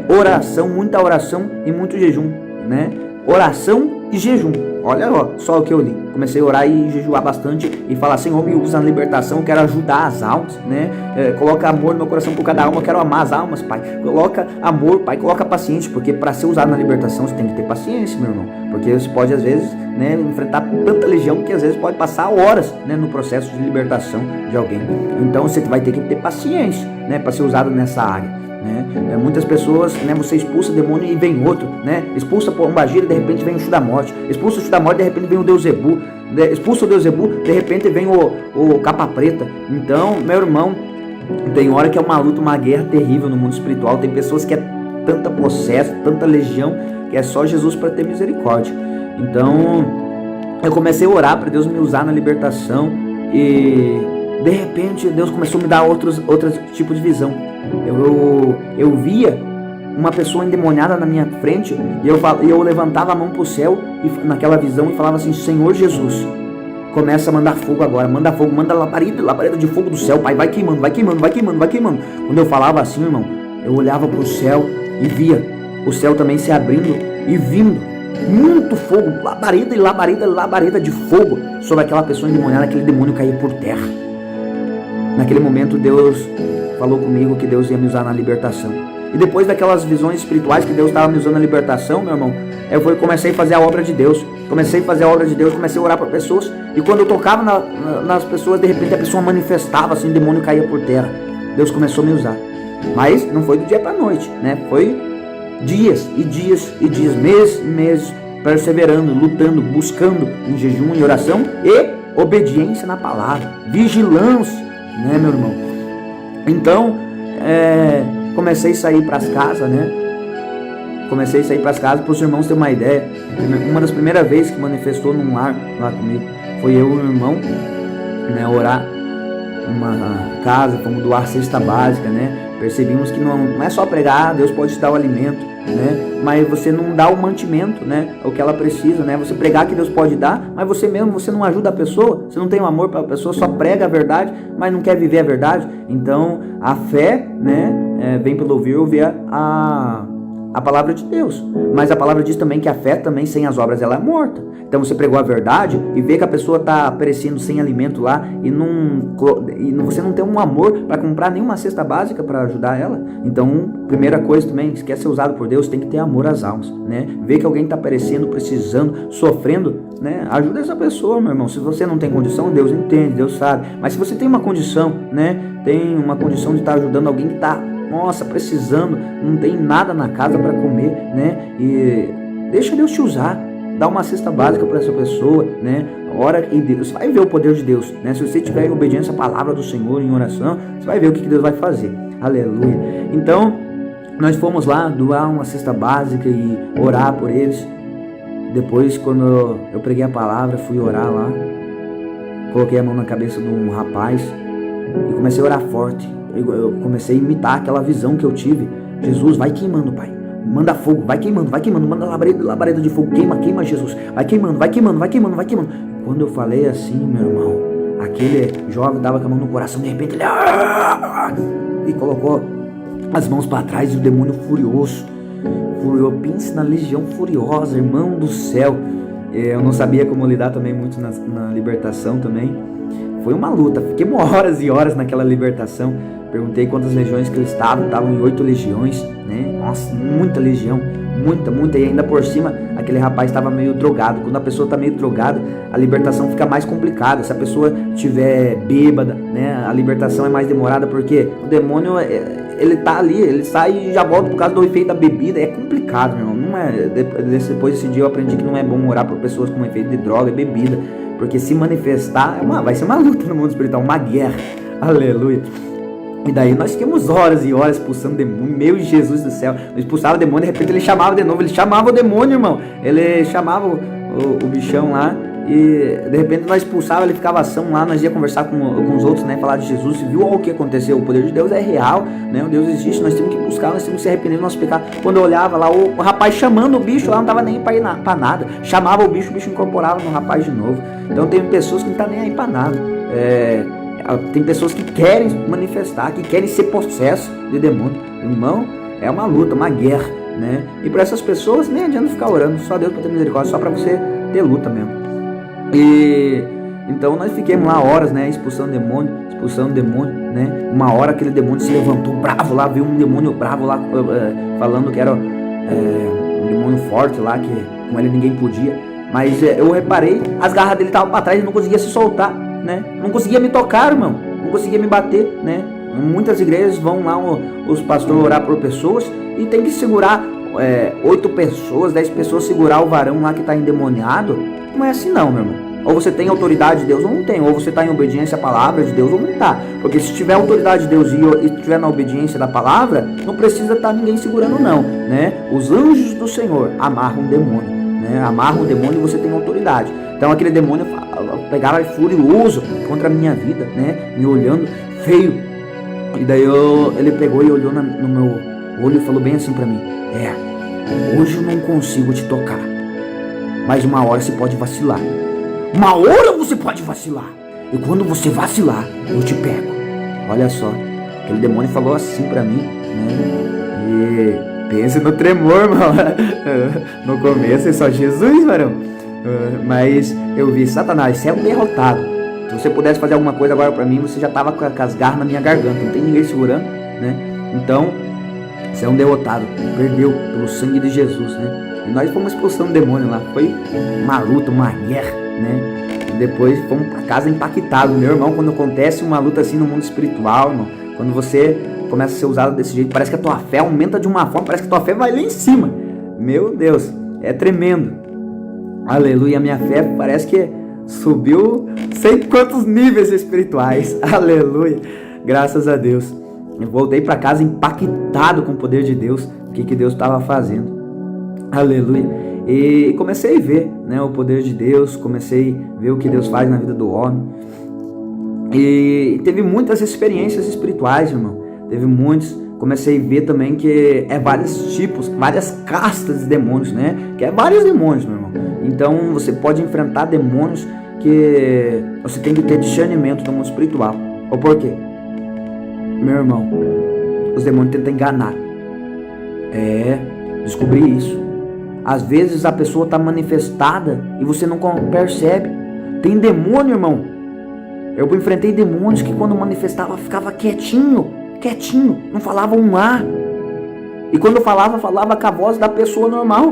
oração, muita oração e muito jejum, né? Oração e jejum. Olha só o que eu li. Comecei a orar e jejuar bastante e falar: Senhor, me usa na libertação, eu quero ajudar as almas, né? Coloca amor no meu coração por cada alma, eu quero amar as almas, Pai. Coloca amor, Pai, coloca paciência, porque para ser usado na libertação você tem que ter paciência, meu irmão. Porque você pode às vezes, né, enfrentar tanta legião que às vezes pode passar horas, né, no processo de libertação de alguém. Então você vai ter que ter paciência, né, para ser usado nessa área. Né? Muitas pessoas, né, você expulsa o demônio e vem outro, né? Expulsa por pombagira e de repente vem o Exu da morte, expulsa o Exu da morte e de repente vem o Deus Zebu, expulsa o Deus Zebu, de repente vem o capa preta. Então, meu irmão, tem hora que é uma luta, uma guerra terrível no mundo espiritual. Tem pessoas que é tanta processo, tanta legião, que é só Jesus para ter misericórdia. Então eu comecei a orar para Deus me usar na libertação e de repente Deus começou a me dar outros tipos de visão. Eu via uma pessoa endemoniada na minha frente e eu levantava a mão para o céu e, naquela visão, e falava assim: Senhor Jesus, começa a mandar fogo agora, manda fogo, manda labareda de fogo do céu, Pai, vai queimando, vai queimando, vai queimando, vai queimando. Quando eu falava assim, irmão, eu olhava para o céu e via o céu também se abrindo e vindo muito fogo, labareda de fogo sobre aquela pessoa endemoniada. Aquele demônio caía por terra. Naquele momento Deus falou comigo que Deus ia me usar na libertação. E depois daquelas visões espirituais que Deus estava me usando na libertação, meu irmão, eu comecei a fazer a obra de Deus. Comecei a orar para pessoas. E quando eu tocava nas pessoas, de repente a pessoa manifestava assim, o demônio caía por terra. Deus começou a me usar. Mas não foi do dia para a noite, né? Foi dias e dias e dias, meses e meses, perseverando, lutando, buscando em jejum e oração e obediência na palavra, vigilância, né, meu irmão? Então, comecei a sair para as casas, né? Comecei a sair para as casas, para os irmãos terem uma ideia. Uma das primeiras vezes que manifestou num lar lá comigo, foi eu e o irmão, né, orar numa casa, fomos doar cesta básica, né? Percebimos que não é só pregar, Deus pode te dar o alimento, né? Mas você não dá o mantimento, né? O que ela precisa, né? Você pregar que Deus pode dar, mas você não ajuda a pessoa, você não tem um amor para a pessoa, só prega a verdade, mas não quer viver a verdade. Então, a fé, né, vem pelo ouvir a palavra de Deus. Mas a palavra diz também que a fé também sem as obras ela é morta. Então você pregou a verdade e vê que a pessoa está perecendo sem alimento lá e você não tem um amor para comprar nenhuma cesta básica para ajudar ela. Então, primeira coisa também, se quer ser usado por Deus, tem que ter amor às almas, né? Ver que alguém está perecendo, precisando, sofrendo, né? Ajuda essa pessoa, meu irmão. Se você não tem condição, Deus entende, Deus sabe. Mas se você tem uma condição, né? Tem uma condição de estar ajudando alguém que está, nossa, precisando, não tem nada na casa para comer, né? E deixa Deus te usar, dá uma cesta básica para essa pessoa, né? Ora e Deus, você vai ver o poder de Deus, né? Se você tiver em obediência à palavra do Senhor em oração, você vai ver o que Deus vai fazer. Aleluia. Então, nós fomos lá doar uma cesta básica e orar por eles. Depois, quando eu preguei a palavra, fui orar lá, coloquei a mão na cabeça de um rapaz e comecei a orar forte. Eu comecei a imitar aquela visão que eu tive. Jesus, vai queimando, Pai. Manda fogo, vai queimando, manda labareda de fogo, queima, Jesus. Vai queimando. Quando eu falei assim, meu irmão, aquele jovem dava com a mão no coração, de repente ele e colocou as mãos para trás e o demônio furioso. Pense na legião furiosa, irmão do céu. Eu não sabia como lidar também muito na libertação também. Foi uma luta, fiquei horas e horas naquela libertação. Perguntei quantas legiões que eles estavam em 8 legiões, né? Nossa, muita legião, muita, e ainda por cima, aquele rapaz estava meio drogado. Quando a pessoa está meio drogada, a libertação fica mais complicada. Se a pessoa estiver bêbada, né? A libertação é mais demorada, porque o demônio, ele tá ali, ele sai e já volta por causa do efeito da bebida. É complicado, meu irmão. Não é, depois desse dia eu aprendi que não é bom orar por pessoas com efeito de droga e bebida, porque se manifestar, vai ser uma luta no mundo espiritual, uma guerra. Aleluia. E daí nós ficamos horas e horas expulsando demônio. Meu Jesus do céu, nós expulsava o demônio, de repente ele chamava de novo, ele chamava o demônio, irmão. Ele chamava o bichão lá E de repente nós expulsava, ele ficava ação lá, nós ia conversar com os outros, né, falar de Jesus, e viu o que aconteceu. O poder de Deus é real, né, o Deus existe, nós temos que buscar, nós temos que se arrepender do nosso pecado. Quando eu olhava lá, o rapaz chamando o bicho lá, não tava nem pra ir pra nada, chamava o bicho incorporava no rapaz de novo. Então tem pessoas que não tá nem aí pra nada. Tem pessoas que querem manifestar, que querem ser possessos de demônio. Irmão, é uma luta, uma guerra, né? E para essas pessoas nem adianta ficar orando, só Deus para ter misericórdia, só para você ter luta mesmo. E então nós fiquemos lá horas, né? Expulsando demônio, né? Uma hora aquele demônio se levantou bravo lá, viu um demônio bravo lá, falando que era um demônio forte lá, que com ele ninguém podia. Mas eu reparei, as garras dele estavam para trás e não conseguia se soltar, né? Não conseguia me tocar, irmão, não conseguia me bater, né? Muitas igrejas vão lá os pastores orar por pessoas e tem que segurar 8 pessoas, 10 pessoas, segurar o varão lá que está endemoniado. Não é assim não, meu irmão. Ou você tem autoridade de Deus ou não tem, ou você está em obediência à palavra de Deus ou não está. Porque se tiver autoridade de Deus e estiver na obediência da palavra, não precisa estar ninguém segurando não, né? Os anjos do Senhor amarram o demônio, né? Amarram o demônio e você tem autoridade. Então aquele demônio pegava furioso contra a minha vida, né? Me olhando feio. E daí ele pegou e olhou no meu olho e falou bem assim pra mim: hoje eu não consigo te tocar, mas uma hora você pode vacilar. Uma hora você pode vacilar. E quando você vacilar, eu te pego. Olha só, aquele demônio falou assim pra mim, né? E pense no tremor, irmão. No começo é só Jesus, varão. Mas eu vi: Satanás, você é um derrotado. Se você pudesse fazer alguma coisa agora pra mim, você já tava com as garras na minha garganta, não tem ninguém segurando, né? Então, você é um derrotado, perdeu pelo sangue de Jesus, né? E nós fomos expulsando o demônio lá, foi uma luta, uma guerra, né? E depois fomos pra casa impactados. Meu irmão, quando acontece uma luta assim no mundo espiritual, irmão, quando você começa a ser usado desse jeito, parece que a tua fé aumenta de uma forma, parece que a tua fé vai lá em cima. Meu Deus, é tremendo. Aleluia, a minha fé parece que subiu sei quantos níveis espirituais. Aleluia, graças a Deus. Eu voltei para casa impactado com o poder de Deus, o que Deus estava fazendo. Aleluia. E comecei a ver, né, o poder de Deus, comecei a ver o que Deus faz na vida do homem. E teve muitas experiências espirituais, irmão. Teve muitos. Comecei a ver também que vários tipos, várias castas de demônios, né? Que vários demônios, meu irmão. Então você pode enfrentar demônios que você tem que ter discernimento no mundo espiritual. Ou por quê? Meu irmão, os demônios tentam enganar. Descobri isso. Às vezes a pessoa está manifestada e você não percebe. Tem demônio, irmão. Eu enfrentei demônios que quando manifestava ficava quietinho, não falava um A. E quando falava com a voz da pessoa normal.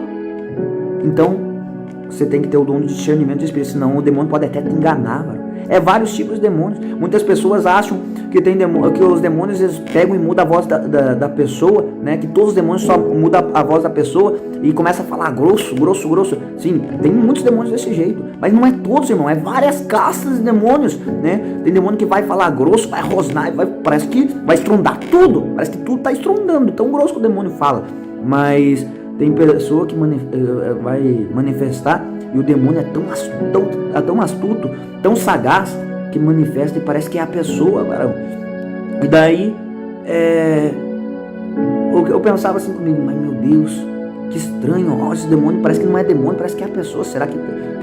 Então, você tem que ter o dom de discernimento de espírito, senão o demônio pode até te enganar, mano. Vários tipos de demônios. Muitas pessoas acham que que os demônios eles pegam e mudam a voz da pessoa, né? Que todos os demônios só mudam a voz da pessoa e começa a falar grosso. Sim, tem muitos demônios desse jeito, mas não é todos, irmão. É várias castas de demônios, né? Tem demônio que vai falar grosso, vai rosnar, parece que vai estrondar tudo. Parece que tudo tá estrondando, tão grosso que o demônio fala. Mas tem pessoa que vai manifestar e o demônio é tão astuto, tão sagaz, que manifesta e parece que é a pessoa, varão. E daí, eu pensava assim comigo: mas meu Deus, que estranho, esse demônio parece que não é demônio, parece que é a pessoa. Será que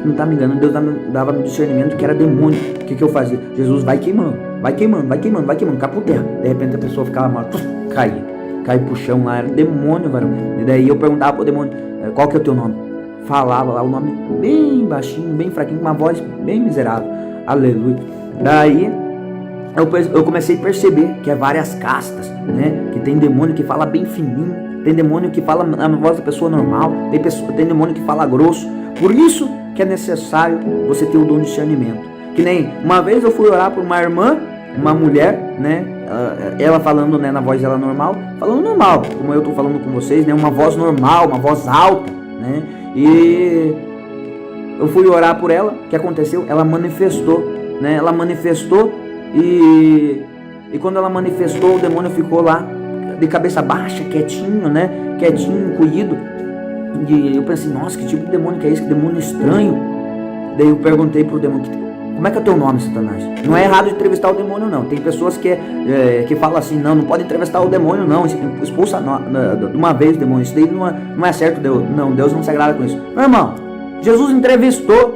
não está me enganando? Deus dava-me discernimento que era demônio. O que eu fazia? Jesus, vai queimando, cai por terra. De repente a pessoa ficava mal, cai pro chão lá, era demônio, varão. E daí eu perguntava pro demônio: qual que é o teu nome? Falava lá o nome bem baixinho, bem fraquinho, com uma voz bem miserável. Aleluia. Daí eu comecei a perceber que várias castas, né? Que tem demônio que fala bem fininho, tem demônio que fala na voz da pessoa normal, tem demônio que fala grosso. Por isso que é necessário você ter o dom de discernimento. Que nem uma vez eu fui orar por uma irmã, uma mulher, né? Ela falando, né, na voz dela normal, falando normal, como eu tô falando com vocês, né? Uma voz normal, uma voz alta, né? E eu fui orar por ela. O que aconteceu? Ela manifestou, né? Ela manifestou e quando ela manifestou, o demônio ficou lá de cabeça baixa, quietinho, né? Quietinho, encolhido. E eu pensei: nossa, que tipo de demônio que é esse? Que demônio estranho. Daí eu perguntei pro demônio, como é que é o teu nome, Satanás? Não é errado entrevistar o demônio, não. Tem pessoas que falam assim, não pode entrevistar o demônio, não. Expulsa de uma vez o demônio. Isso daí não é certo, Deus. Não, Deus não se agrada com isso. Meu irmão, Jesus entrevistou,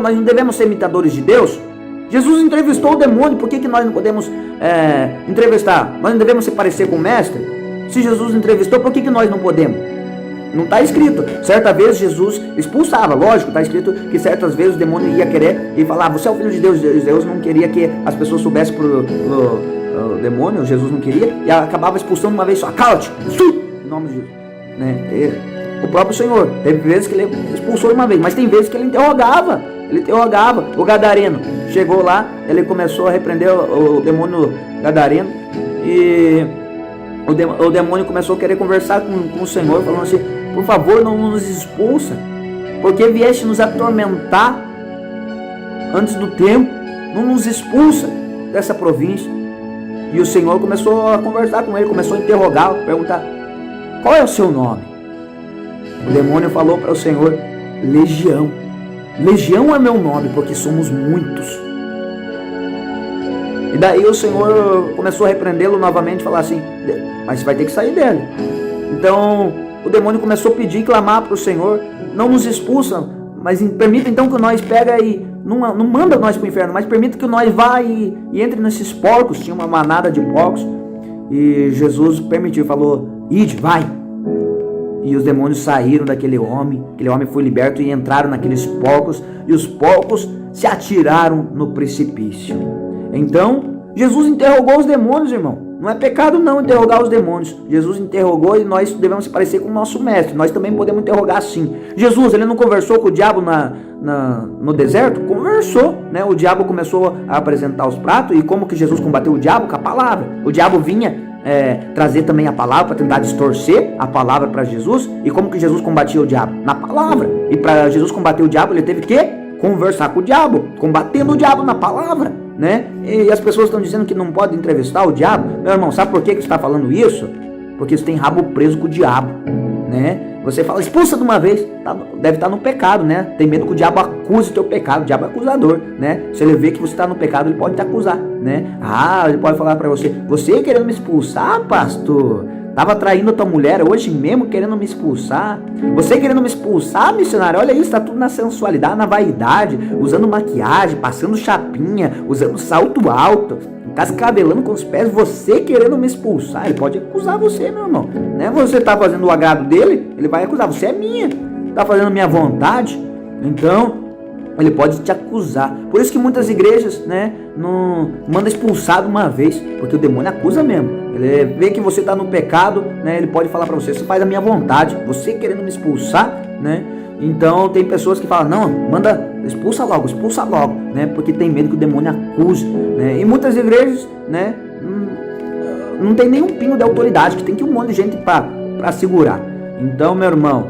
nós não devemos ser imitadores de Deus. Jesus entrevistou o demônio, por que nós não podemos entrevistar? Nós não devemos se parecer com o mestre? Se Jesus entrevistou, por que nós não podemos? Não está escrito. Certa vez Jesus expulsava, lógico, está escrito que certas vezes o demônio ia querer e falava, você é o filho de Deus. Deus não queria que as pessoas soubessem pro demônio, Jesus não queria, e acabava expulsando uma vez só, cala-te, em nome de Jesus, né? O próprio Senhor, teve vezes que ele expulsou uma vez, mas tem vezes que ele interrogava. O gadareno chegou lá, ele começou a repreender o demônio gadareno, e o demônio começou a querer conversar com o Senhor, falando assim, por favor, não nos expulsa, porque vieste nos atormentar antes do tempo, não nos expulsa dessa província. E o Senhor começou a conversar com ele, começou a interrogá-lo, perguntar, qual é o seu nome? O demônio falou para o Senhor, Legião. Legião é meu nome, porque somos muitos. E daí o Senhor começou a repreendê-lo novamente, falar assim, mas você vai ter que sair dele. Então o demônio começou a pedir e clamar para o Senhor, não nos expulsa, mas permita então que nós pega e não manda nós para o inferno, mas permita que nós vá e entre nesses porcos. Tinha uma manada de porcos e Jesus permitiu, falou, ide, vai. E os demônios saíram daquele homem, aquele homem foi liberto e entraram naqueles porcos, e os porcos se atiraram no precipício. Então Jesus interrogou os demônios, irmão. Não é pecado não interrogar os demônios. Jesus interrogou e nós devemos se parecer com o nosso mestre. Nós também podemos interrogar assim. Jesus, ele não conversou com o diabo no deserto? Conversou, né? O diabo começou a apresentar os pratos. E como que Jesus combateu o diabo? Com a palavra. O diabo vinha trazer também a palavra para tentar distorcer a palavra para Jesus. E como que Jesus combatia o diabo? Na palavra. E para Jesus combater o diabo, ele teve que conversar com o diabo, combatendo o diabo na palavra, né? E as pessoas estão dizendo que não pode entrevistar o diabo. Meu irmão, sabe por que você está falando isso? Porque você tem rabo preso com o diabo, né? Você fala, expulsa de uma vez, deve estar no pecado, né? Tem medo que o diabo acuse o teu pecado. O diabo é acusador, né? Se ele vê que você está no pecado, ele pode te acusar, né? Ele pode falar para você querendo me expulsar, pastor? Estava traindo a tua mulher hoje mesmo, querendo me expulsar. Você querendo me expulsar, missionário? Olha isso, tá tudo na sensualidade, na vaidade, usando maquiagem, passando chapinha, usando salto alto, cascavelando com os pés. Você querendo me expulsar, ele pode acusar você, meu irmão, né? Você tá fazendo o agrado dele, ele vai acusar. Você é minha, tá fazendo a minha vontade, então ele pode te acusar. Por isso que muitas igrejas, né, não manda expulsar de uma vez, porque o demônio acusa mesmo. Ele vê que você está no pecado, né, ele pode falar para você faz a minha vontade, você querendo me expulsar, né? Então tem pessoas que falam, não, manda, expulsa logo, né? Porque tem medo que o demônio acuse, né? E muitas igrejas, né, não tem nenhum pingo de autoridade, que tem que um monte de gente para segurar. Então, meu irmão,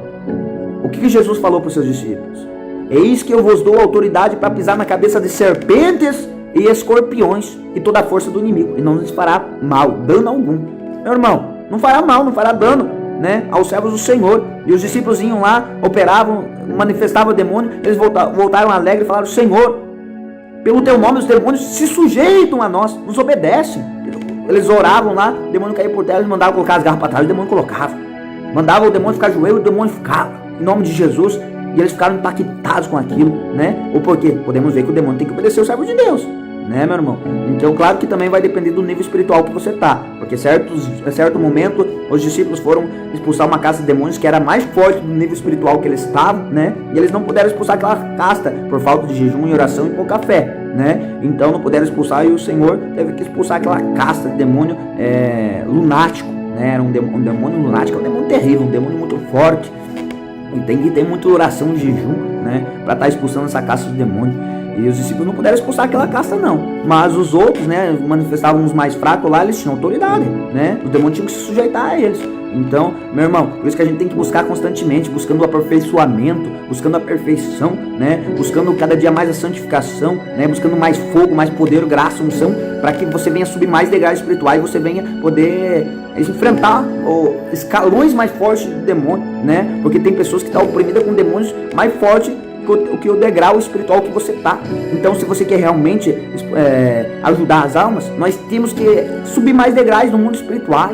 o que Jesus falou para os seus discípulos? Eis que eu vos dou autoridade para pisar na cabeça de serpentes e escorpiões e toda a força do inimigo, e não lhes fará mal, dano algum. Meu irmão, não fará mal, não fará dano, né, aos servos do Senhor. E os discípulos iam lá, operavam, manifestavam o demônio, eles voltaram alegres e falaram, Senhor, pelo teu nome os demônios se sujeitam a nós, nos obedecem. Eles oravam lá, o demônio caía por terra, eles mandavam colocar as garras para trás, o demônio colocava. Mandava o demônio ficar joelho, o demônio ficava, em nome de Jesus. E eles ficaram impactados com aquilo, né? Ou por quê? Podemos ver que o demônio tem que obedecer o servo de Deus, né, meu irmão? Então, claro que também vai depender do nível espiritual que você tá. Porque em certo momento, os discípulos foram expulsar uma casta de demônios que era mais forte do nível espiritual que eles estavam, né? E eles não puderam expulsar aquela casta por falta de jejum e oração e pouca fé, né? Então não puderam expulsar e o Senhor teve que expulsar aquela casta de demônio lunático, né? Era um demônio lunático, é um demônio terrível, um demônio muito forte. E tem que ter muita oração e jejum, né, para estar expulsando essa casta de demônio. E os discípulos não puderam expulsar aquela casta não. Mas os outros, né, manifestavam os mais fracos lá, eles tinham autoridade, né? Os demônios tinham que se sujeitar a eles. Então, meu irmão, por isso que a gente tem que buscar constantemente, buscando o aperfeiçoamento, buscando a perfeição, né? Buscando cada dia mais a santificação, né? Buscando mais fogo, mais poder, graça, unção, para que você venha subir mais degraus espirituais, você venha poder enfrentar escalões mais fortes do demônio, né? Porque tem pessoas que estão oprimidas com demônios mais fortes que o degrau espiritual que você está. Então, se você quer realmente ajudar as almas, nós temos que subir mais degraus no mundo espiritual,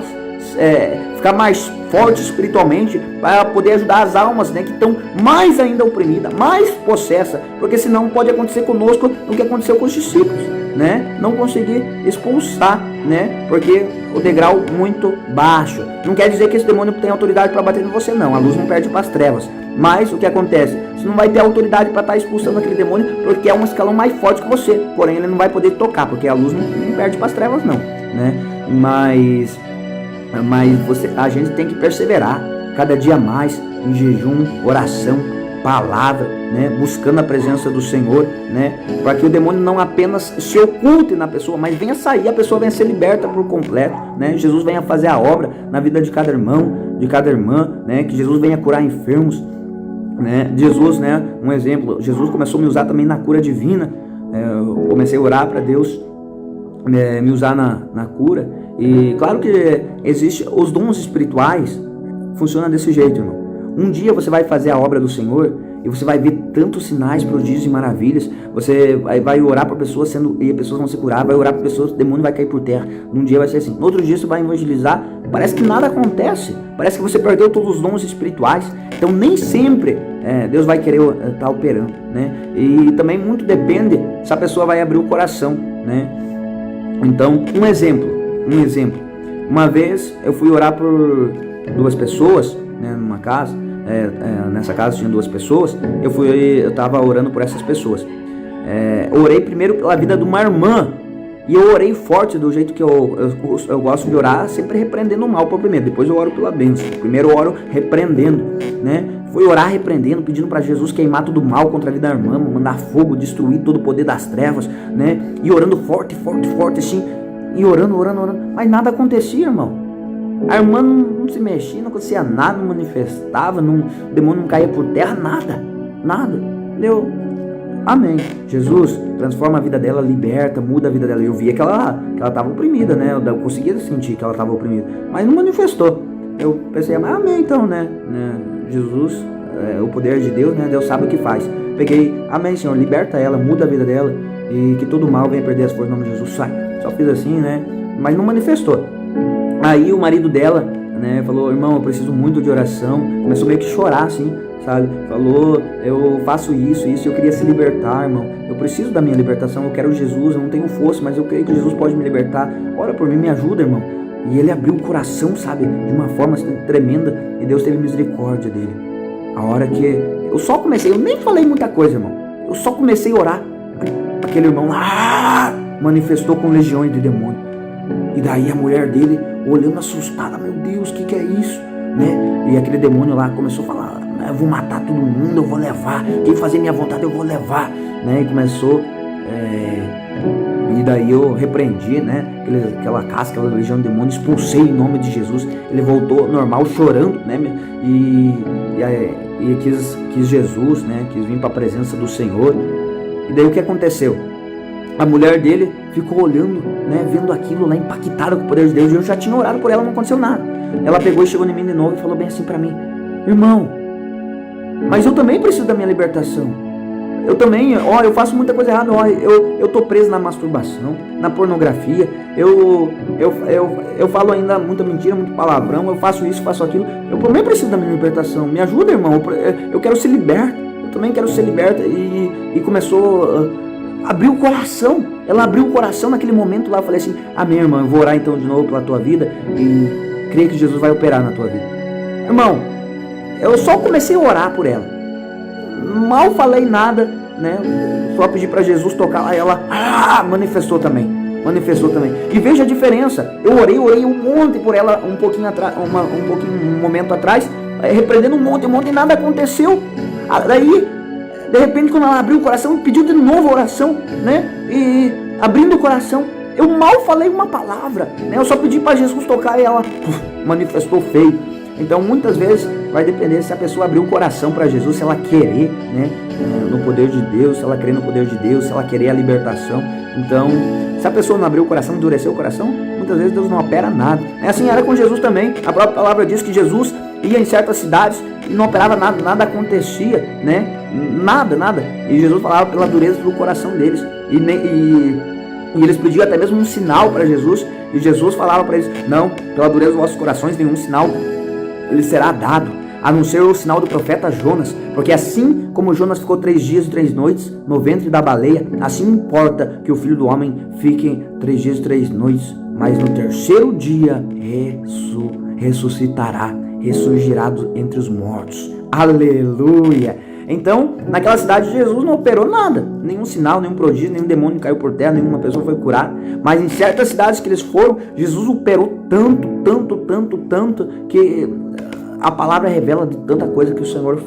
ficar mais forte espiritualmente para poder ajudar as almas, né, que estão mais ainda oprimidas, mais possessas, porque senão pode acontecer conosco o que aconteceu com os discípulos, né, não conseguir expulsar, né, porque o degrau muito baixo. Não quer dizer que esse demônio tem autoridade para bater em você, não. A luz não perde para as trevas. Mas o que acontece? Você não vai ter autoridade para estar expulsando aquele demônio, porque é um escalão mais forte que você. Porém, ele não vai poder tocar, porque a luz não perde para as trevas, não, né? Mas a gente tem que perseverar cada dia mais em jejum, oração, palavra, né, buscando a presença do Senhor, né, para que o demônio não apenas se oculte na pessoa, mas venha sair, a pessoa venha ser liberta por completo, né, Jesus venha fazer a obra na vida de cada irmão, de cada irmã, né, que Jesus venha curar enfermos, né, Jesus, né, um exemplo, Jesus começou a me usar também na cura divina, eu comecei a orar para Deus me usar na cura, e claro que existe os dons espirituais, funciona desse jeito, irmão. Um dia você vai fazer a obra do Senhor e você vai ver tantos sinais, prodígios e maravilhas. Você vai orar para pessoas e as pessoas vão se curar, vai orar para pessoas, o demônio vai cair por terra. Num dia vai ser assim. No outro dia você vai evangelizar, parece que nada acontece. Parece que você perdeu todos os dons espirituais. Então nem sempre Deus vai querer estar operando, né? E também muito depende se a pessoa vai abrir o coração, né? Então, um exemplo. Uma vez eu fui orar por 2 pessoas, né, numa casa. Nessa casa tinha 2 pessoas. Eu estava orando por essas pessoas. Orei primeiro pela vida de uma irmã. E eu orei forte do jeito que eu gosto de orar, sempre repreendendo o mal por primeiro. Depois eu oro pela bênção. Primeiro eu oro repreendendo, né? Fui orar repreendendo, pedindo para Jesus queimar todo o mal contra a vida da irmã, mandar fogo, destruir todo o poder das trevas, né? E orando forte assim. E orando. Mas nada acontecia, irmão. A irmã não se mexia, não acontecia nada, não manifestava, o demônio não caía por terra, nada. Deu, amém. Jesus transforma a vida dela, liberta, muda a vida dela. Eu via que ela estava oprimida, né? Eu conseguia sentir que ela estava oprimida, mas não manifestou. Eu pensei, amém então, né? Jesus, o poder de Deus, né? Deus sabe o que faz. Peguei, amém, Senhor, liberta ela, muda a vida dela e que todo mal venha perder as forças no nome de Jesus. Sai. Só fiz assim, né? Mas não manifestou. Aí o marido dela, né, falou, irmão, eu preciso muito de oração. Começou meio que chorar, assim, sabe? Falou, eu faço isso, eu queria se libertar, irmão. Eu preciso da minha libertação, eu quero Jesus, eu não tenho força, mas eu creio que Jesus pode me libertar. Ora por mim, me ajuda, irmão. E ele abriu o coração, sabe, de uma forma assim, tremenda, e Deus teve misericórdia dele. A hora que eu nem falei muita coisa, irmão. Eu só comecei a orar. Aquele irmão lá manifestou com legiões de demônio. E daí a mulher dele, olhando assustada, meu Deus, o que é isso? Né? E aquele demônio lá começou a falar, eu vou matar todo mundo, eu vou levar, quem fazer minha vontade eu vou levar, né? E começou, e daí eu repreendi, né? Aquela casca, aquela legião de demônio, expulsei em nome de Jesus. Ele voltou normal, chorando, né? E quis Jesus, né? Quis vir para a presença do Senhor. E daí o que aconteceu? A mulher dele ficou olhando, né, vendo aquilo lá, impactada com o poder de Deus. E eu já tinha orado por ela, não aconteceu nada. Ela pegou e chegou em mim de novo e falou bem assim pra mim, irmão, mas eu também preciso da minha libertação. Eu também, eu faço muita coisa errada, eu tô preso na masturbação, na pornografia, eu falo ainda muita mentira, muito palavrão, eu faço isso, faço aquilo. Eu também preciso da minha libertação. Me ajuda, irmão, eu quero ser liberto. Eu também quero ser liberta. E começou abriu o coração. Ela abriu o coração naquele momento lá. Eu falei assim, amém, irmão, eu vou orar então de novo pela tua vida e creio que Jesus vai operar na tua vida. Irmão, eu só comecei a orar por ela, mal falei nada, né? Só pedi para Jesus tocar lá, ela manifestou também. E veja a diferença. Eu orei um monte por ela um pouquinho atrás, um momento atrás, repreendendo um monte e nada aconteceu. Daí, de repente, quando ela abriu o coração, pediu de novo a oração, né? E abrindo o coração, eu mal falei uma palavra, né? Eu só pedi para Jesus tocar e ela manifestou feio. Então, muitas vezes, vai depender se a pessoa abrir o coração para Jesus, se ela querer, né? No poder de Deus, se ela crer no poder de Deus, se ela querer a libertação. Então, se a pessoa não abrir o coração, endurecer o coração, muitas vezes Deus não opera nada. Assim era com Jesus também. A própria palavra diz que Jesus ia em certas cidades e não operava nada, nada acontecia, né? Nada. E Jesus falava pela dureza do coração deles. E eles pediam até mesmo um sinal para Jesus. E Jesus falava para eles: não, pela dureza dos vossos corações, nenhum sinal lhe será dado, a não ser o sinal do profeta Jonas. Porque assim como Jonas ficou 3 dias e 3 noites no ventre da baleia, assim importa que o Filho do Homem fique 3 dias e 3 noites. Mas no terceiro dia ressuscitará, ressurgirá entre os mortos. Aleluia! Então, naquela cidade, Jesus não operou nada, nenhum sinal, nenhum prodígio, nenhum demônio caiu por terra, nenhuma pessoa foi curada. Mas em certas cidades que eles foram, Jesus operou tanto, que a palavra revela de tanta coisa que o Senhor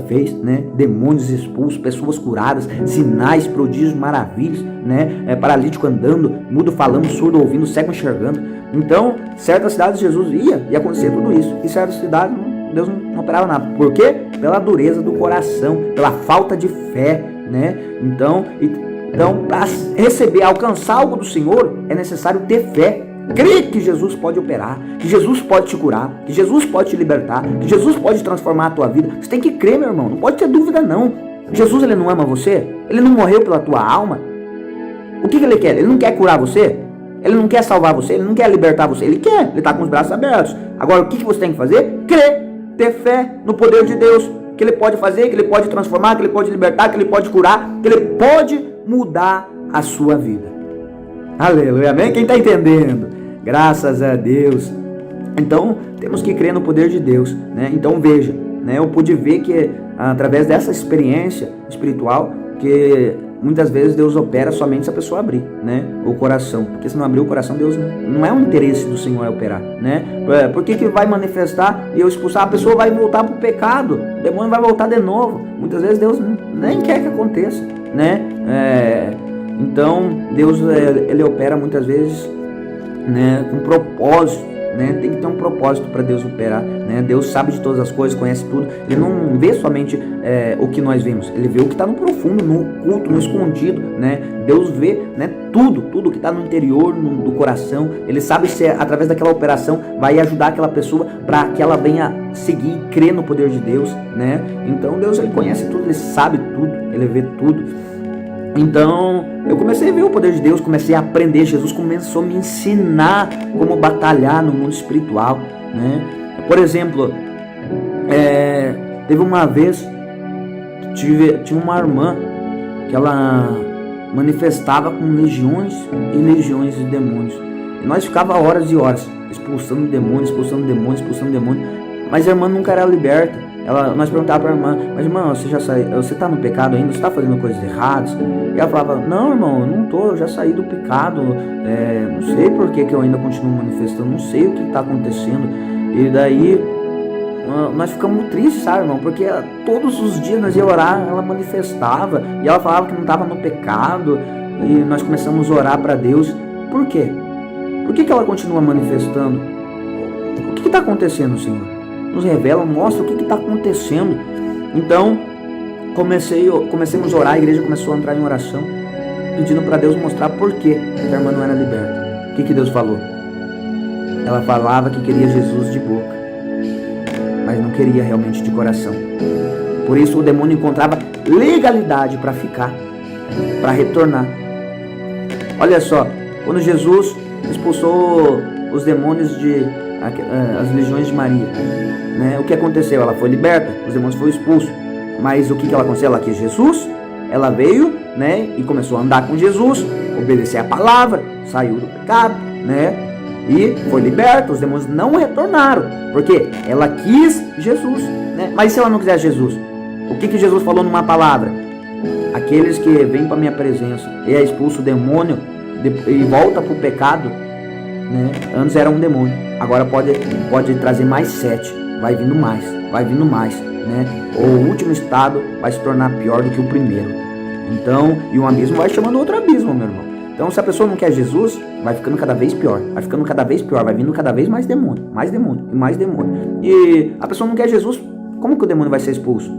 fez, né? Demônios expulsos, pessoas curadas, sinais, prodígios, maravilhas, né? Paralítico andando, mudo falando, surdo ouvindo, cego enxergando. Então, certas cidades Jesus ia e acontecia tudo isso. E certas cidades Deus não operava nada. Por quê? Pela dureza do coração, pela falta de fé, né? Então para receber, alcançar algo do Senhor, é necessário ter fé. Crer que Jesus pode operar, que Jesus pode te curar, que Jesus pode te libertar, que Jesus pode transformar a tua vida. Você tem que crer, meu irmão, não pode ter dúvida não. Jesus, ele não ama você? Ele não morreu pela tua alma? O que ele quer? Ele não quer curar você? Ele não quer salvar você? Ele não quer libertar você? Ele quer, ele está com os braços abertos. Agora, o que você tem que fazer? Crer, ter fé no poder de Deus, que ele pode fazer, que ele pode transformar, que ele pode libertar, que ele pode curar, que ele pode mudar a sua vida. Aleluia, amém? Quem está entendendo? Graças a Deus. Então, temos que crer no poder de Deus, né? Então, veja, né? Eu pude ver que, através dessa experiência espiritual, que muitas vezes Deus opera somente se a pessoa abrir, né? O coração. Porque se não abrir o coração, Deus não é um interesse do Senhor operar, né? Por que vai manifestar e eu expulsar? A pessoa vai voltar para o pecado, o demônio vai voltar de novo. Muitas vezes Deus nem quer que aconteça, né? Então, Deus, ele opera muitas vezes, né, com propósito, né? Tem que ter um propósito para Deus operar, né? Deus sabe de todas as coisas, conhece tudo. Ele não vê somente o que nós vemos, ele vê o que está no profundo, no oculto, no escondido, né? Deus vê, né, tudo que está no interior do coração. Ele sabe se através daquela operação vai ajudar aquela pessoa para que ela venha seguir e crer no poder de Deus, né? Então Deus, ele conhece tudo, ele sabe tudo, ele vê tudo. Então, eu comecei a ver o poder de Deus, comecei a aprender. Jesus começou a me ensinar como batalhar no mundo espiritual, né? Por exemplo, teve uma vez que tinha uma irmã que ela manifestava com legiões e legiões de demônios. E nós ficava horas e horas expulsando demônios, mas a irmã nunca era liberta. Nós perguntávamos para a irmã: mas irmã, você está no pecado ainda? Você está fazendo coisas erradas? E ela falava: não, irmão, eu não estou, eu já saí do pecado, não sei por que eu ainda continuo manifestando, não sei o que está acontecendo. E daí nós ficamos tristes, sabe, irmão? Porque todos os dias nós íamos orar, ela manifestava, e ela falava que não estava no pecado, e nós começamos a orar para Deus. Por quê? Por que ela continua manifestando? O que está acontecendo, Senhor? Nos revela, mostra o que está acontecendo. Então, comecemos a orar, a igreja começou a entrar em oração, pedindo para Deus mostrar por que a irmã não era liberta. O que Deus falou? Ela falava que queria Jesus de boca, mas não queria realmente de coração. Por isso o demônio encontrava legalidade para ficar, para retornar. Olha só, quando Jesus expulsou os demônios as legiões de Maria, né? O que aconteceu? Ela foi liberta, os demônios foram expulsos. Mas o que ela aconteceu? Ela quis Jesus, ela veio, né, e começou a andar com Jesus, obedecer a palavra, saiu do pecado, né, e foi liberta. Os demônios não retornaram, porque ela quis Jesus, né? Mas se ela não quiser Jesus, o que Jesus falou numa palavra? Aqueles que vêm para minha presença e expulsam o demônio e volta para o pecado, né? Antes era um demônio, agora pode trazer mais 7, vai vindo mais, né? O último estado vai se tornar pior do que o primeiro. Então, e um abismo vai chamando outro abismo, meu irmão. Então, se a pessoa não quer Jesus, vai ficando cada vez pior, vai vindo cada vez mais demônio. E a pessoa não quer Jesus, como que o demônio vai ser expulso?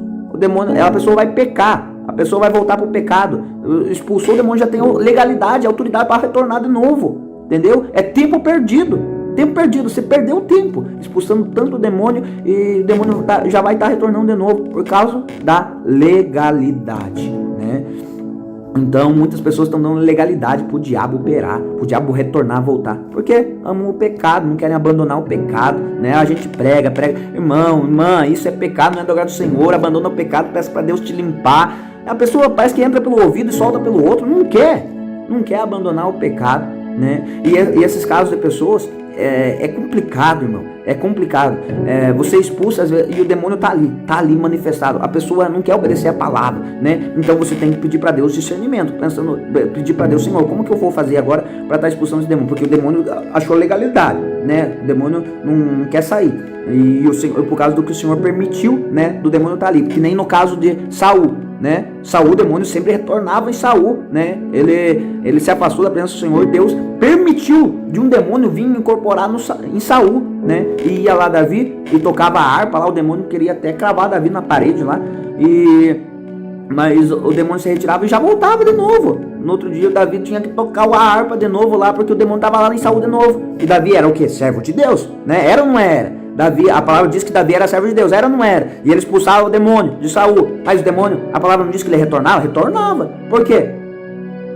A pessoa vai pecar, a pessoa vai voltar para o pecado. Expulsou o demônio, já tem legalidade, autoridade para retornar de novo. Entendeu? É tempo perdido. Tempo perdido, você perdeu o tempo expulsando tanto demônio, e o demônio já vai estar retornando de novo por causa da legalidade, né? Então muitas pessoas estão dando legalidade pro diabo operar, pro diabo retornar, voltar, porque amam o pecado, não querem abandonar o pecado, né? A gente prega, irmão, irmã, isso é pecado, não é do agrado do Senhor, abandona o pecado, peça para Deus te limpar. A pessoa parece que entra pelo ouvido e solta pelo outro, não quer abandonar o pecado, né? E esses casos de pessoas, é complicado, irmão, é complicado. Você expulsa às vezes, e o demônio tá ali manifestado, a pessoa não quer obedecer a palavra, né? Então você tem que pedir para Deus discernimento, pedir para Deus, Senhor, como que eu vou fazer agora para estar expulsando esse demônio? Porque o demônio achou legalidade, né? O demônio não quer sair, e o Senhor, por causa do que o Senhor permitiu, né, do demônio estar ali, que nem no caso de Saul, né? Saul, o demônio sempre retornava em Saul, né? Ele se afastou da presença do Senhor, e Deus permitiu de um demônio vir incorporar em Saul, né? E ia lá Davi e tocava a harpa lá, o demônio queria até cravar Davi na parede lá, mas o demônio se retirava e já voltava de novo. No outro dia o Davi tinha que tocar a harpa de novo lá, porque o demônio estava lá em Saul de novo. E Davi era o quê? Servo de Deus, né? Era ou não era? Davi, a palavra diz que Davi era servo de Deus, era ou não era? E ele expulsava o demônio de Saul. Mas o demônio, a palavra não diz que ele retornava? Retornava. Por quê?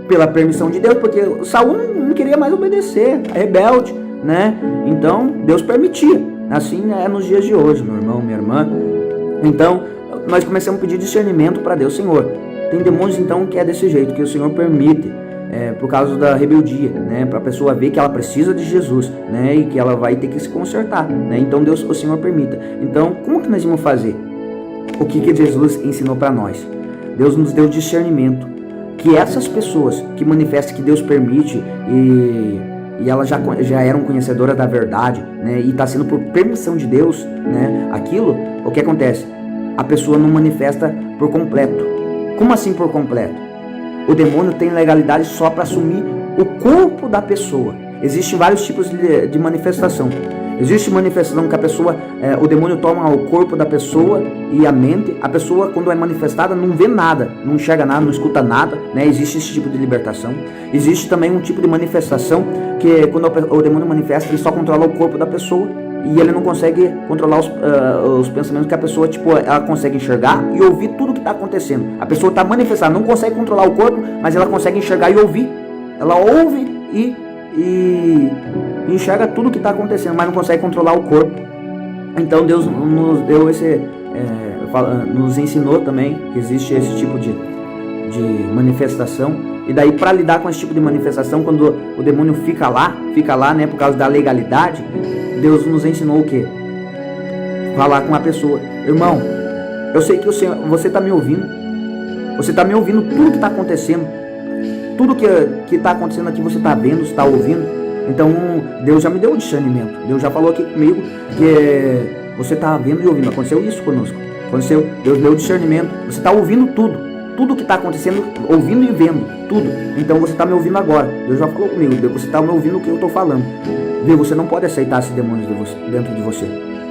Pela permissão de Deus, porque Saul não queria mais obedecer, é rebelde, né? Então Deus permitia. Assim é nos dias de hoje, meu irmão, minha irmã. Então nós começamos a pedir discernimento para Deus. Senhor, tem demônios então que é desse jeito, que o Senhor permite, por causa da rebeldia, né? Para a pessoa ver que ela precisa de Jesus, né? E que ela vai ter que se consertar, né? Então Deus, o Senhor permita. Então como que nós vamos fazer? O que Jesus ensinou para nós? Deus nos deu discernimento, que essas pessoas que manifestam que Deus permite e elas já eram conhecedoras da verdade, né? E está sendo por permissão de Deus, né? Aquilo, o que acontece? A pessoa não manifesta por completo. Como assim por completo? O demônio tem legalidade só para assumir o corpo da pessoa. Existem vários tipos de manifestação. Existe manifestação que a pessoa, o demônio toma o corpo da pessoa e a mente. A pessoa, quando é manifestada, não vê nada, não enxerga nada, não escuta nada, né? Existe esse tipo de libertação. Existe também um tipo de manifestação que, quando o demônio manifesta, ele só controla o corpo da pessoa e ele não consegue controlar os pensamentos, que a pessoa, ela consegue enxergar e ouvir tudo que está acontecendo. A pessoa está manifestada, não consegue controlar o corpo, mas ela consegue enxergar e ouvir. Ela ouve e enxerga tudo que está acontecendo, mas não consegue controlar o corpo. Então Deus nos deu nos ensinou também que existe esse tipo de manifestação. E daí, para lidar com esse tipo de manifestação, quando o demônio fica lá, né, por causa da legalidade, Deus nos ensinou o quê? Falar com a pessoa: irmão, eu sei que você está me ouvindo, tudo que está acontecendo, tudo que está acontecendo aqui você está vendo, está ouvindo. Então Deus já me deu o discernimento, Deus já falou aqui comigo que você está vendo e ouvindo. Aconteceu isso conosco, aconteceu. Deus deu o discernimento, você está ouvindo tudo que está acontecendo, ouvindo e vendo tudo. Então você está me ouvindo agora, Deus já falou comigo, você está me ouvindo o que eu estou falando. Viu? Você não pode aceitar esses demônios dentro de você.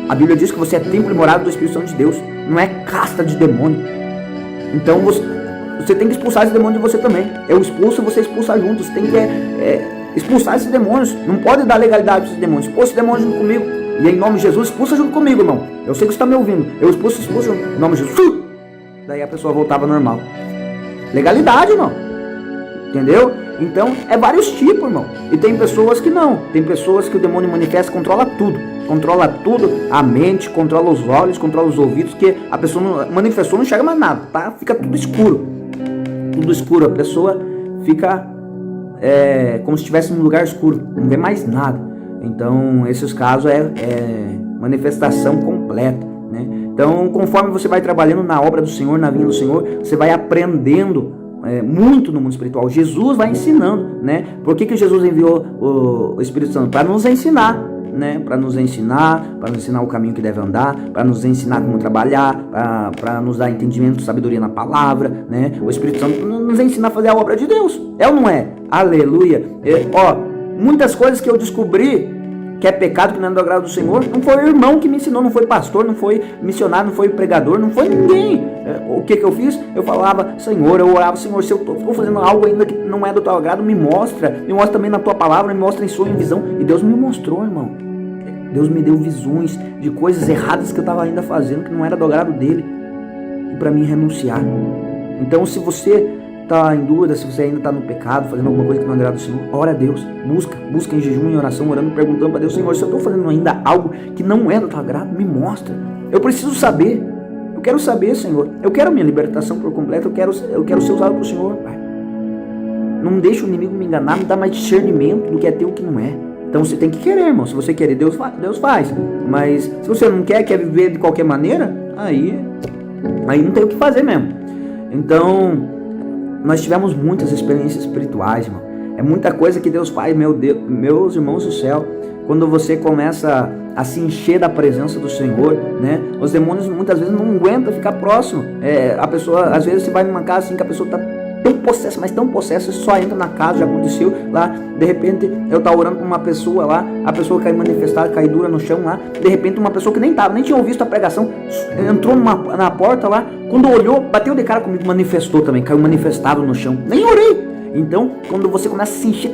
A Bíblia diz que você é templo e morada do Espírito Santo de Deus, não é casta de demônio. Então você tem que expulsar esse demônio de você também. Eu expulso, você expulsa junto. Você tem que expulsar esses demônios. Não pode dar legalidade para esses demônios. Expulsa esse demônio junto comigo. E em nome de Jesus, expulsa junto comigo, irmão. Eu sei que você está me ouvindo. Eu expulso junto. Em nome de Jesus. Daí a pessoa voltava normal. Legalidade, irmão. Entendeu? Então, é vários tipos, irmão. E tem pessoas que não. Tem pessoas que o demônio manifesta, controla tudo. Controla tudo, a mente, controla os olhos, controla os ouvidos, que a pessoa não manifestou, não enxerga mais nada, tá? Fica tudo escuro. Tudo escuro. A pessoa fica como se estivesse num lugar escuro. Não vê mais nada. Então, esses casos é manifestação completa, né? Então, conforme você vai trabalhando na obra do Senhor, na vinha do Senhor, você vai aprendendo muito no mundo espiritual. Jesus vai ensinando, né? Por que Jesus enviou o Espírito Santo? Para nos ensinar, né? Para nos ensinar o caminho que deve andar, para nos ensinar como trabalhar, para nos dar entendimento, sabedoria na palavra, né? O Espírito Santo nos ensina a fazer a obra de Deus. É ou não é? Aleluia! Muitas coisas que eu descobri que é pecado, que não é do agrado do Senhor. Não foi o irmão que me ensinou, não foi pastor, não foi missionário, não foi pregador, não foi ninguém. O que eu fiz? Eu falava, Senhor, eu orava, Senhor, se eu estou fazendo algo ainda que não é do teu agrado, me mostra também na tua palavra, me mostra em sonho, em visão. E Deus me mostrou, irmão. Deus me deu visões de coisas erradas que eu estava ainda fazendo, que não era do agrado dele, e para mim renunciar. Então, se você está em dúvida, se você ainda está no pecado, fazendo alguma coisa que não agrada ao Senhor, ora a Deus, busca em jejum e oração, orando, perguntando para Deus, Senhor, se eu estou fazendo ainda algo que não é do teu agrado, me mostra. Eu preciso saber, eu quero saber, Senhor, eu quero a minha libertação por completo, eu quero ser usado para o Senhor, Pai. Não deixa o inimigo me enganar, me dá mais discernimento do que é teu e o que não é. Então você tem que querer, irmão. Se você querer, Deus faz. Mas se você não quer viver de qualquer maneira, aí não tem o que fazer mesmo. Então, nós tivemos muitas experiências espirituais, irmão. É muita coisa que Deus faz, meu Deus, meus irmãos do céu. Quando você começa a se encher da presença do Senhor, né? Os demônios muitas vezes não aguentam ficar próximo. A pessoa, às vezes você vai numa casa assim que a pessoa está tão possessa, mas tão possessa, só entra na casa, já aconteceu lá, de repente eu tava orando com uma pessoa lá, a pessoa caiu manifestada, caiu dura no chão lá, de repente uma pessoa que nem tinha ouvido a pregação, entrou na porta lá, quando olhou, bateu de cara comigo, manifestou também, caiu manifestado no chão, nem orei. Então, quando você começa a se encher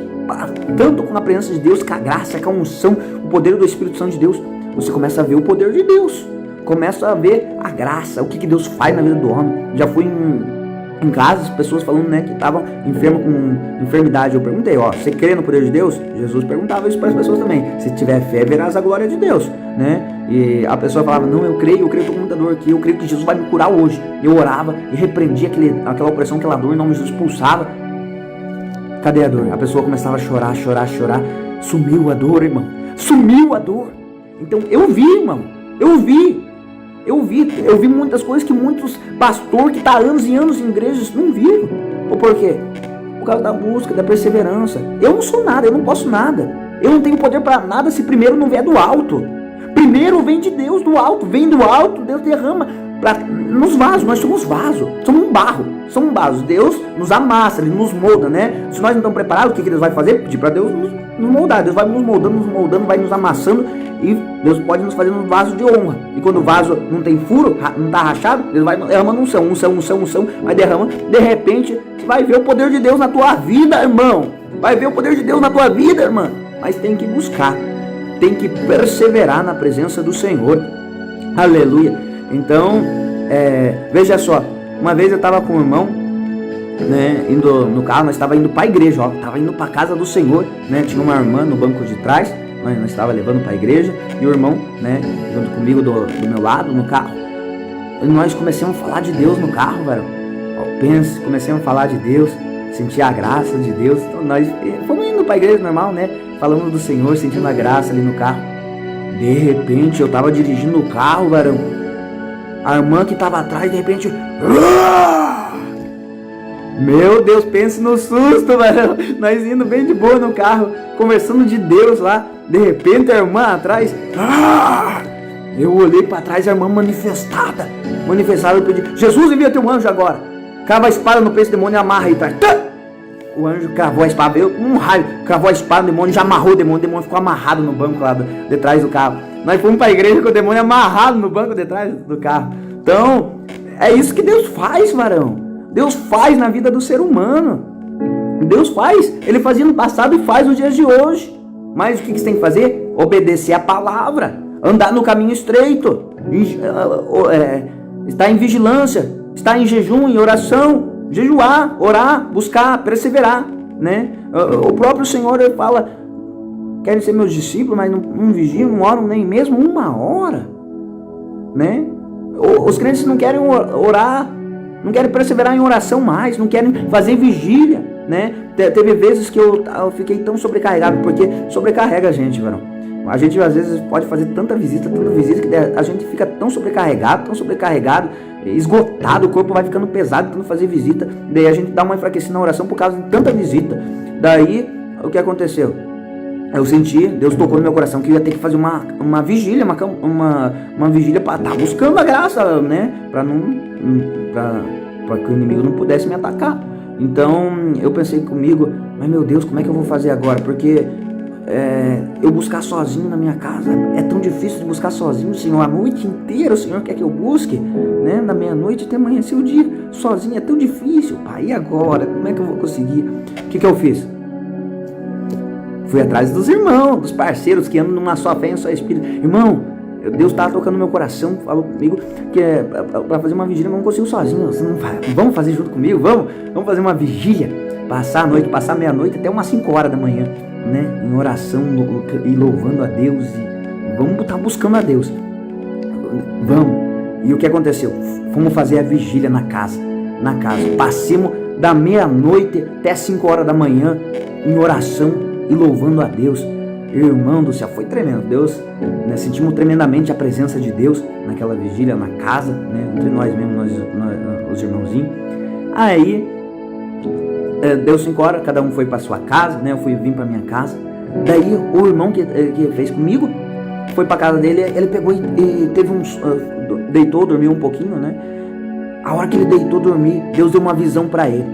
tanto com a presença de Deus, com a graça, com a unção, o poder do Espírito Santo de Deus, você começa a ver o poder de Deus, começa a ver a graça, o que Deus faz na vida do homem. Já fui em casa, pessoas falando, né, que estavam enfermas com enfermidade. Eu perguntei, você crê no poder de Deus? Jesus perguntava isso para as pessoas também. Se tiver fé, verás a glória de Deus, né? E a pessoa falava, não, eu creio, estou com muita dor aqui, eu creio que Jesus vai me curar hoje. Eu orava e repreendia aquela opressão, aquela dor, em nome de Jesus, expulsava. Cadê a dor? A pessoa começava a chorar. Sumiu a dor, irmão. Sumiu a dor. Então eu vi, irmão. Eu vi muitas coisas que muitos pastores que estão há anos e anos em igrejas não viram. Ou por quê? Por causa da busca, da perseverança. Eu não sou nada, eu não posso nada. Eu não tenho poder para nada se primeiro não vier do alto. Primeiro vem de Deus, do alto. Vem do alto, Deus derrama nos vasos. Nós somos vaso, somos um barro. Somos vasos. Deus nos amassa, Ele nos molda, né? Se nós não estamos preparados, o que Deus vai fazer? Pedir para Deus nos moldar. Deus vai nos moldando, vai nos amassando. E Deus pode nos fazer um vaso de honra. E quando o vaso não tem furo, não está rachado, Deus vai derramando unção, vai derramando. De repente, você vai ver o poder de Deus na tua vida, irmão. Vai ver o poder de Deus na tua vida, irmã. Mas tem que buscar, tem que perseverar na presença do Senhor. Aleluia. Então, veja só. Uma vez eu estava com o irmão, né, indo no carro, nós estávamos indo para a igreja, estava indo para a casa do Senhor, né? Tinha uma irmã no banco de trás. Nós estava levando para a igreja e o irmão, né, junto comigo do meu lado no carro. E nós começamos a falar de Deus no carro, velho. Começamos a falar de Deus, sentir a graça de Deus. Então nós fomos indo para a igreja normal, né, falando do Senhor, sentindo a graça ali no carro. De repente eu estava dirigindo o carro, varão. A irmã que estava atrás, de repente, meu Deus, pense no susto, varão. Nós indo bem de boa no carro, conversando de Deus lá. De repente a irmã atrás, eu olhei para trás, a irmã manifestada, eu pedi, Jesus, envia teu anjo agora, crava a espada no peito do demônio e amarra aí atrás. O anjo cravou a espada, veio um raio, cravou a espada no demônio, já amarrou o demônio ficou amarrado no banco lá de trás do carro. Nós fomos para a igreja com o demônio amarrado no banco de trás do carro. Então, é isso que Deus faz, varão. Deus faz na vida do ser humano. Deus faz, Ele fazia no passado e faz nos dias de hoje. Mas o que você tem que fazer? Obedecer a palavra, andar no caminho estreito, estar em vigilância, estar em jejum, em oração, jejuar, orar, buscar, perseverar, né? O próprio Senhor ele fala, querem ser meus discípulos, mas não vigiam, não oram nem mesmo uma hora, né? Os crentes não querem orar, não querem perseverar em oração mais, não querem fazer vigília, né? Teve vezes que eu fiquei tão sobrecarregado, porque sobrecarrega a gente, verão. A gente às vezes pode fazer tanta visita, que a gente fica tão sobrecarregado, esgotado, o corpo vai ficando pesado tentando fazer visita, daí a gente dá uma enfraquecida na oração por causa de tanta visita. Daí, o que aconteceu? Eu senti, Deus tocou no meu coração que eu ia ter que fazer uma vigília, uma vigília para estar buscando a graça, né? Para que o inimigo não pudesse me atacar. Então eu pensei comigo, mas meu Deus, como é que eu vou fazer agora? Porque eu buscar sozinho na minha casa. É tão difícil de buscar sozinho, Senhor, a noite inteira o Senhor quer que eu busque, né? Da meia-noite até amanhecer o dia, sozinho é tão difícil, Pai, e agora? Como é que eu vou conseguir? O que eu fiz? Fui atrás dos irmãos, dos parceiros que andam numa só fé e um só espírito. Irmão, Deus estava tocando no meu coração, falou comigo que para fazer uma vigília eu não consigo sozinho. Você não vai, vamos fazer junto comigo? Vamos fazer uma vigília, passar a noite, passar meia-noite até umas 5 horas da manhã, né? Em oração e louvando a Deus, e vamos estar buscando a Deus. Vamos. E o que aconteceu? Fomos fazer a vigília na casa. Passemos da meia-noite até 5 horas da manhã em oração e louvando a Deus. Irmão do céu, foi tremendo. Deus, né, sentimos tremendamente a presença de Deus naquela vigília na casa, né, entre nós mesmos, nós os irmãozinhos. Aí deu 5 horas, cada um foi para sua casa, né? Eu vim para minha casa. Daí o irmão que fez comigo foi para casa dele. Ele pegou e teve deitou, dormiu um pouquinho, né? A hora que ele deitou dormir, Deus deu uma visão para ele.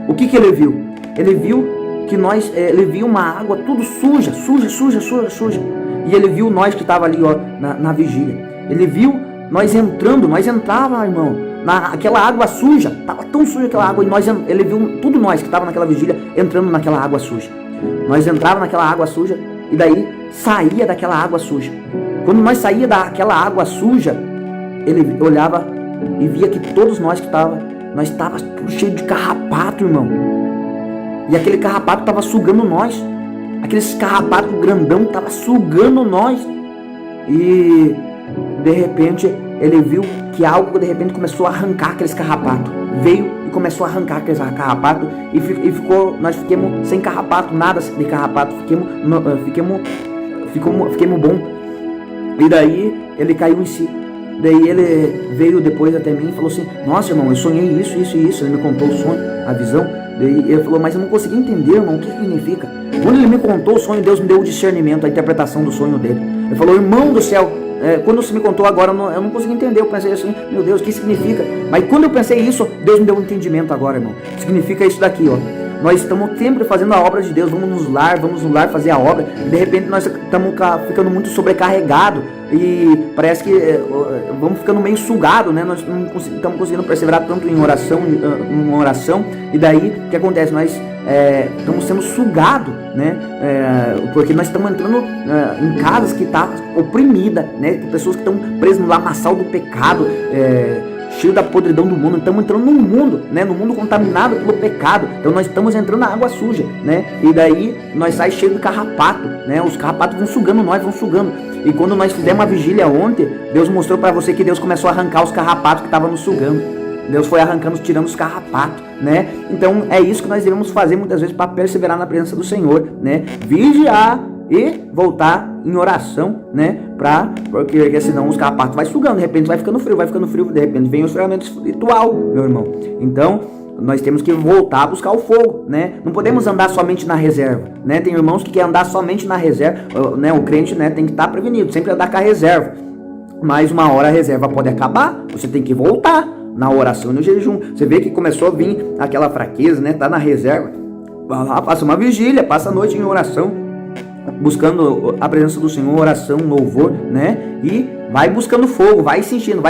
O que ele viu? Ele viu que ele viu uma água tudo suja. E ele viu nós que estava ali, ó, na vigília. Ele viu nós entrava, irmão, naquela água suja. Tava tão suja aquela água, e ele viu tudo nós que estava naquela vigília entrando naquela água suja. Nós entrava naquela água suja e daí saía daquela água suja. Quando nós saía daquela água suja, ele olhava e via que todos nós que nós estava tudo cheio de carrapato, irmão. E aquele carrapato estava sugando nós. Aqueles carrapato grandão estava sugando nós. E de repente ele viu que algo de repente começou a arrancar aqueles carrapatos. Veio e começou a arrancar aqueles carrapatos. E nós ficamos sem carrapato, nada de carrapato. Ficamos bom. E daí ele caiu em si. Daí ele veio depois até mim e falou assim: nossa, irmão, eu sonhei isso. Ele me contou o sonho, a visão. Daí ele falou: mas eu não consegui entender, irmão, o que significa. Quando ele me contou o sonho, Deus me deu o discernimento, a interpretação do sonho dele. Ele falou: irmão do céu, quando você me contou agora, eu não consegui entender. Eu pensei assim: meu Deus, o que significa? Mas quando eu pensei isso, Deus me deu um entendimento agora, irmão. Significa isso daqui, ó. Nós estamos sempre fazendo a obra de Deus, vamos no lar fazer a obra, e de repente nós estamos ficando muito sobrecarregados, e parece que vamos ficando meio sugados, né? Nós não estamos conseguindo perseverar tanto em oração, e daí o que acontece? Nós estamos sendo sugados, né? Porque nós estamos entrando em casas que estão oprimidas, né? Pessoas que estão presas no lamaçal do pecado, cheio da podridão do mundo. Estamos entrando num mundo, né? No mundo contaminado pelo pecado. Então nós estamos entrando na água suja, né? E daí nós saímos cheios de carrapato, né? Os carrapatos vão sugando nós, E quando nós fizemos uma vigília ontem, Deus mostrou para você que Deus começou a arrancar os carrapatos que estavam nos sugando. Deus foi arrancando, tirando os carrapatos, né? Então é isso que nós devemos fazer muitas vezes para perseverar na presença do Senhor, né? Vigiar e voltar em oração, né? Porque senão os carrapatos vai sugando, de repente vai ficando frio, de repente vem o esfriamento espiritual, meu irmão. Então nós temos que voltar a buscar o fogo, né? Não podemos andar somente na reserva, né? Tem irmãos que querem andar somente na reserva, né? O crente, né, tem que estar prevenido, sempre andar com a reserva. Mas uma hora a reserva pode acabar, você tem que voltar na oração e no jejum. Você vê que começou a vir aquela fraqueza, né? Tá na reserva, vai lá, passa uma vigília, passa a noite em oração, buscando a presença do Senhor, oração, louvor, né? E vai buscando fogo, vai se enchendo,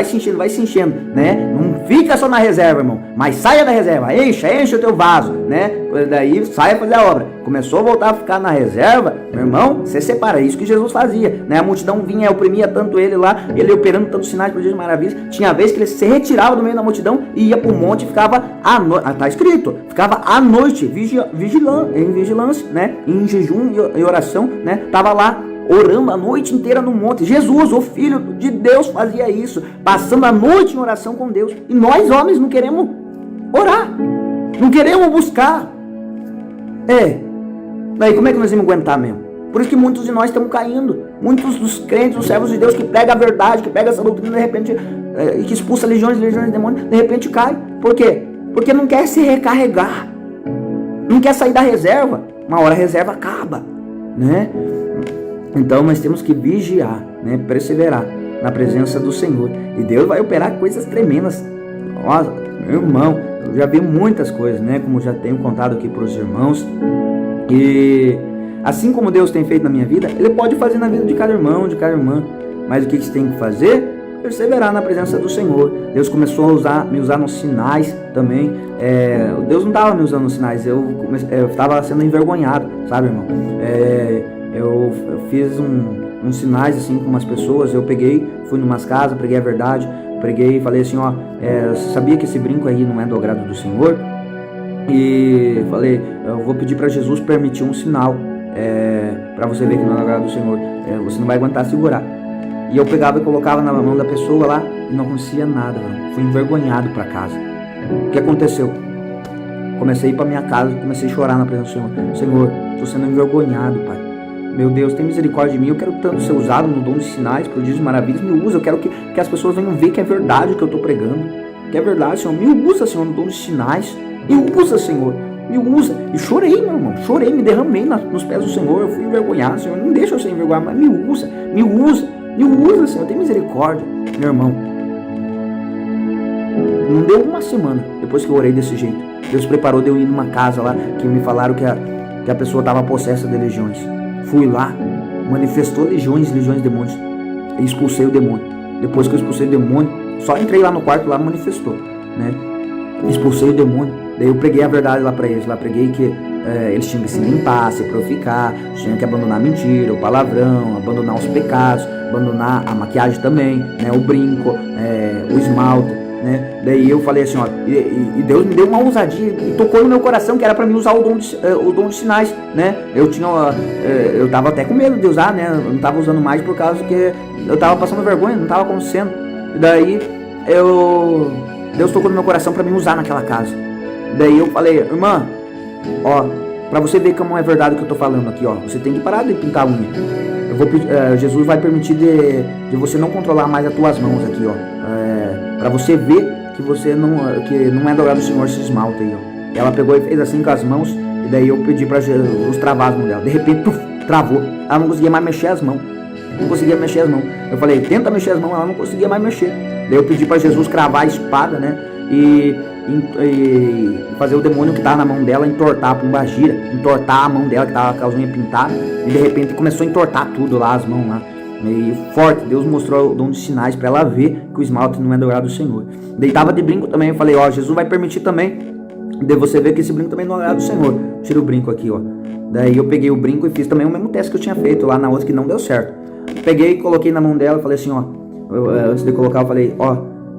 né? Não fica só na reserva, irmão, mas saia da reserva, enche o teu vaso, né? Daí saia fazer a obra. Começou a voltar a ficar na reserva, meu irmão, você separa. É isso que Jesus fazia, né? A multidão vinha, oprimia tanto ele lá, ele operando tantos sinais, prodígios e maravilhas. Tinha vez que ele se retirava do meio da multidão e ia pro monte e ficava à noite, tá escrito, ficava à noite, em vigilância, né? Em jejum e oração, né? Tava lá orando a noite inteira no monte. Jesus, o Filho de Deus, fazia isso, passando a noite em oração com Deus. E nós, homens, não queremos orar, não queremos buscar. Daí como é que nós vamos aguentar mesmo? Por isso que muitos de nós estamos caindo. Muitos dos crentes, dos servos de Deus que pregam a verdade, que pregam essa doutrina, de repente, e que expulsa legiões de demônios, de repente cai. Por quê? Porque não quer se recarregar, não quer sair da reserva. Uma hora a reserva acaba, né? Então nós temos que vigiar, né? Perseverar na presença do Senhor. E Deus vai operar coisas tremendas. Nossa, meu irmão, eu já vi muitas coisas, né? Como já tenho contado aqui para os irmãos. E Assim como Deus tem feito na minha vida, Ele pode fazer na vida de cada irmão, de cada irmã. Mas o que você tem que fazer? Perseverar na presença do Senhor. Deus começou a me usar nos sinais também. Deus não estava me usando nos sinais, eu estava sendo envergonhado, sabe, irmão? Eu fiz uns sinais assim com umas pessoas. Eu fui em umas casas, preguei a verdade, preguei e falei assim, sabia que esse brinco aí não é do agrado do Senhor? E falei, eu vou pedir para Jesus permitir um sinal para você ver que não é do agrado do Senhor. Você não vai aguentar segurar. E eu pegava e colocava na mão da pessoa lá e não acontecia nada, mano. Fui envergonhado para casa. O que aconteceu? Comecei a ir para minha casa, comecei a chorar na presença do Senhor. Senhor, estou sendo envergonhado, Pai. Meu Deus, tem misericórdia de mim. Eu quero tanto ser usado no dom de sinais, prodígios e maravilhas. Me usa, eu quero que as pessoas venham ver que é verdade o que eu estou pregando. Que é verdade, Senhor. Me usa, Senhor, no dom de sinais. Me usa, Senhor. Me usa. E chorei, meu irmão. Chorei, me derramei nos pés do Senhor. Eu fui envergonhado, Senhor. Não deixa eu ser envergonhado, mas me usa. Me usa. Me usa, Senhor, tem misericórdia. Meu irmão, não deu uma semana depois que eu orei desse jeito. Deus preparou de eu ir numa casa lá, que me falaram que a pessoa estava possessa de legiões. Fui lá, manifestou legiões de demônios. E expulsei o demônio. Depois que eu expulsei o demônio, só entrei lá no quarto, lá manifestou, né? Expulsei o demônio. Daí eu preguei a verdade lá para eles. Lá preguei que eles tinham que se limpar, se purificar, tinham que abandonar a mentira, o palavrão, abandonar os pecados, abandonar a maquiagem também, né, o brinco, o esmalte, né. Daí eu falei assim, e Deus me deu uma ousadia e tocou no meu coração que era para mim usar o dom de sinais, né. Eu tava até com medo de usar, né, eu não tava usando mais por causa que eu tava passando vergonha, não tava acontecendo. E daí Deus tocou no meu coração para mim usar naquela casa. Daí eu falei, irmã, pra você ver como é verdade o que eu tô falando aqui, você tem que parar de pintar a unha. Jesus vai permitir de você não controlar mais as tuas mãos aqui, pra você ver que você não é do agrado do Senhor esse esmalte aí, Ela pegou e fez assim com as mãos, e daí eu pedi pra Jesus travar as mãos dela. De repente, travou. Ela não conseguia mais mexer as mãos. Não conseguia mexer as mãos. Eu falei, tenta mexer as mãos, ela não conseguia mais mexer. Daí eu pedi pra Jesus cravar a espada, né? E fazer o demônio que estava na mão dela entortar a pombagira, entortar a mão dela que estava com as unhas pintadas, e de repente começou a entortar tudo lá, as mãos lá, e forte. Deus mostrou o dom de sinais para ela ver que o esmalte não é do agrado do Senhor. Deitava de brinco também, eu falei, Jesus vai permitir também de você ver que esse brinco também não é do agrado do Senhor. Tira o brinco aqui, Daí eu peguei o brinco e fiz também o mesmo teste que eu tinha feito lá na outra que não deu certo. Peguei, coloquei na mão dela e falei assim, antes de colocar eu falei,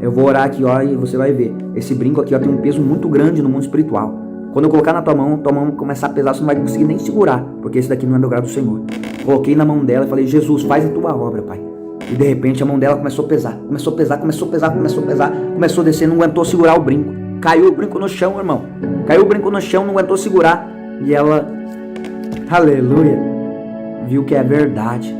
eu vou orar aqui, e você vai ver. Esse brinco aqui, tem um peso muito grande no mundo espiritual. Quando eu colocar na tua mão começar a pesar, você não vai conseguir nem segurar, porque esse daqui não é do agrado do Senhor. Coloquei na mão dela e falei, Jesus, faz a tua obra, Pai. E de repente a mão dela começou a pesar, começou a descer, não aguentou segurar o brinco. Caiu o brinco no chão, irmão. Caiu o brinco no chão, não aguentou segurar. E ela, aleluia, viu que é verdade.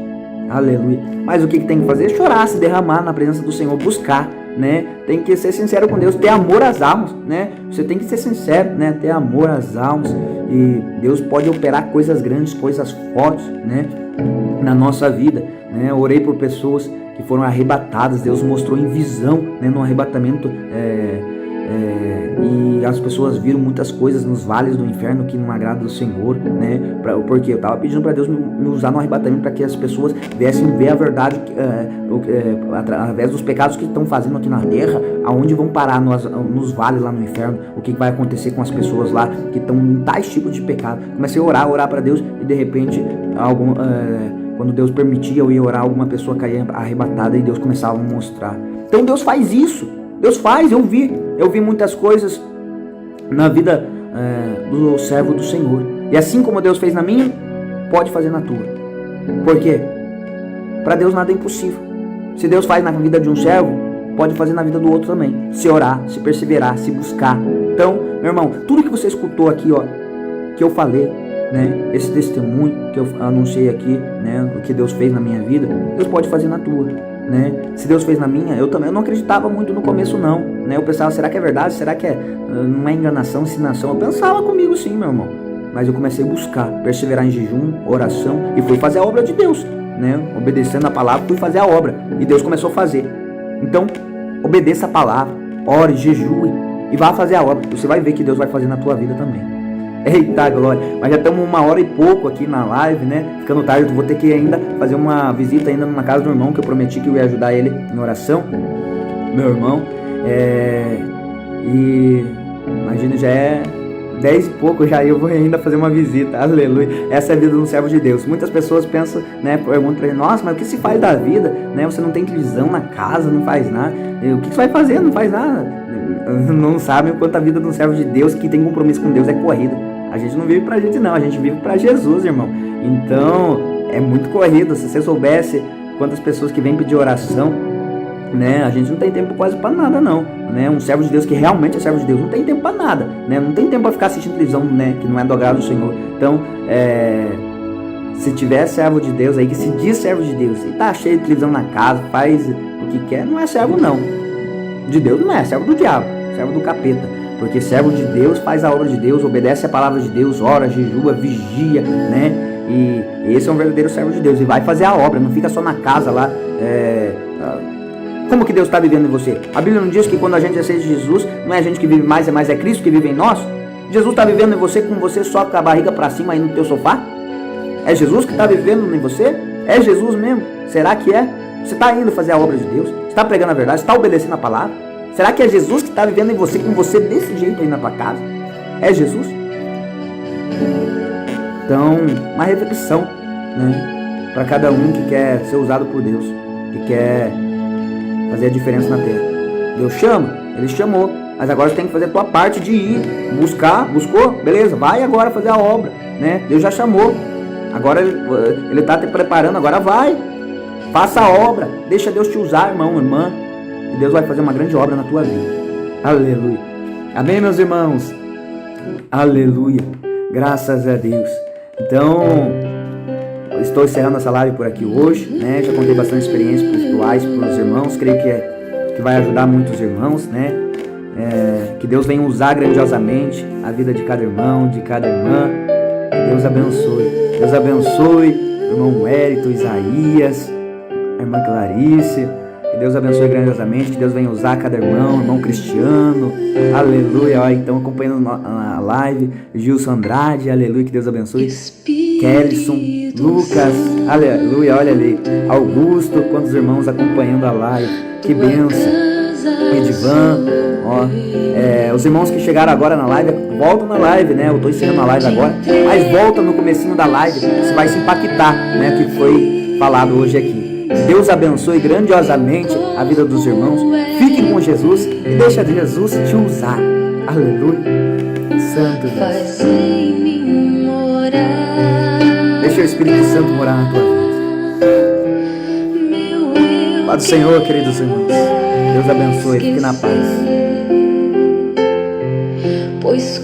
Aleluia. Mas o que tem que fazer? Chorar, se derramar na presença do Senhor, buscar, né? Tem que ser sincero com Deus, ter amor às almas, né? Você tem que ser sincero, né? Ter amor às almas. E Deus pode operar coisas grandes, coisas fortes, né? Na nossa vida, né? Eu orei por pessoas que foram arrebatadas. Deus mostrou em visão, né? No arrebatamento, e as pessoas viram muitas coisas nos vales do inferno que não agrada do Senhor, né? Porque eu estava pedindo para Deus me usar no arrebatamento para que as pessoas viessem ver a verdade através dos pecados que estão fazendo aqui na terra, aonde vão parar nos vales lá no inferno, o que vai acontecer com as pessoas lá que estão em tais tipos de pecado. Comecei a orar para Deus e de repente quando Deus permitia eu ia orar, alguma pessoa caía arrebatada e Deus começava a mostrar. Então Deus faz isso. Deus faz, eu vi muitas coisas na vida do servo do Senhor. E assim como Deus fez na minha, pode fazer na tua. Por quê? Para Deus nada é impossível. Se Deus faz na vida de um servo, pode fazer na vida do outro também. Se orar, se perseverar, se buscar. Então, meu irmão, tudo que você escutou aqui, que eu falei, né, esse testemunho que eu anunciei aqui, né, o que Deus fez na minha vida, Deus pode fazer na tua. Né? Se Deus fez na minha, eu não acreditava muito no começo não, né? Eu pensava, será que é verdade? Será que não é enganação, ensinação? Eu pensava comigo sim, meu irmão. Mas eu comecei a buscar, perseverar em jejum, oração e fui fazer a obra de Deus, né? Obedecendo a palavra, fui fazer a obra e Deus começou a fazer. Então, obedeça a palavra, ore, jejue e vá fazer a obra. Você vai ver que Deus vai fazer na tua vida também. Eita glória, mas já estamos 1 hora e pouco aqui na live, né? Ficando tarde, eu vou ter que ainda fazer uma visita ainda na casa do irmão, que eu prometi que eu ia ajudar ele em oração, meu irmão. E imagina, já é 10 e pouco, já eu vou ainda fazer uma visita, aleluia. Essa é a vida de um servo de Deus. Muitas pessoas pensam, né, perguntam pra ele, nossa, mas o que se faz da vida, né? Você não tem televisão na casa, não faz nada. O que você vai fazer? Não faz nada. Não sabem o quanto a vida de um servo de Deus que tem compromisso com Deus é corrida. A gente não vive pra gente não, a gente vive pra Jesus, irmão. Então, é muito corrido. Se você soubesse quantas pessoas que vêm pedir oração, né? A gente não tem tempo quase pra nada não, né? Um servo de Deus que realmente é servo de Deus não tem tempo pra nada, né? Não tem tempo pra ficar assistindo televisão, né? Que não é do agrado do Senhor. Então, se tiver servo de Deus aí que se diz servo de Deus e tá cheio de televisão na casa, faz o que quer, não é servo não. De Deus não é, servo do diabo, servo do capeta. Porque servo de Deus faz a obra de Deus, obedece a palavra de Deus, ora, jejua, vigia, né? E esse é um verdadeiro servo de Deus. E vai fazer a obra, não fica só na casa lá. Como que Deus está vivendo em você? A Bíblia não diz que quando a gente aceita Jesus, não é a gente que vive mais, é Cristo que vive em nós? Jesus está vivendo em você com você só com a barriga para cima aí no teu sofá? É Jesus que está vivendo em você? É Jesus mesmo? Será que é? Você está indo fazer a obra de Deus? Você está pregando a verdade? Você está obedecendo a palavra? Será que é Jesus que está vivendo em você com você desse jeito aí na tua casa? É Jesus? Então, uma reflexão, né? Para cada um que quer ser usado por Deus, que quer fazer a diferença na terra. Deus chama, Ele chamou, mas agora você tem que fazer a tua parte de ir, buscou, beleza, vai agora fazer a obra, né? Deus já chamou, agora Ele está te preparando, agora vai, faça a obra, deixa Deus te usar, irmão, irmã, e Deus vai fazer uma grande obra na tua vida. Aleluia. Amém, meus irmãos? Aleluia. Graças a Deus. Então, eu estou encerrando essa live por aqui hoje, né? Já contei bastante experiências espirituais para os irmãos. Creio que vai ajudar muitos irmãos, né? Que Deus venha usar grandiosamente a vida de cada irmão, de cada irmã. Que Deus abençoe. Deus abençoe o irmão Wellington, Isaías, a irmã Clarice. Que Deus abençoe grandiosamente, que Deus venha usar cada irmão Cristiano, aleluia. Ó, então acompanhando a live, Gilson Andrade, aleluia, que Deus abençoe. Kelson, Lucas, aleluia, olha ali, Augusto, quantos irmãos acompanhando a live, que bênção. Edivan, ó, os irmãos que chegaram agora na live, voltam na live, né? Eu tô ensinando a live agora, mas volta no comecinho da live, você vai se impactar, né? Que foi falado hoje aqui. Deus abençoe grandiosamente a vida dos irmãos. Fiquem com Jesus e deixa Jesus te usar. Aleluia. Santo Deus. Deixa o Espírito Santo morar na tua vida. Paz do Senhor, queridos irmãos. Deus abençoe. Fique na paz.
Pois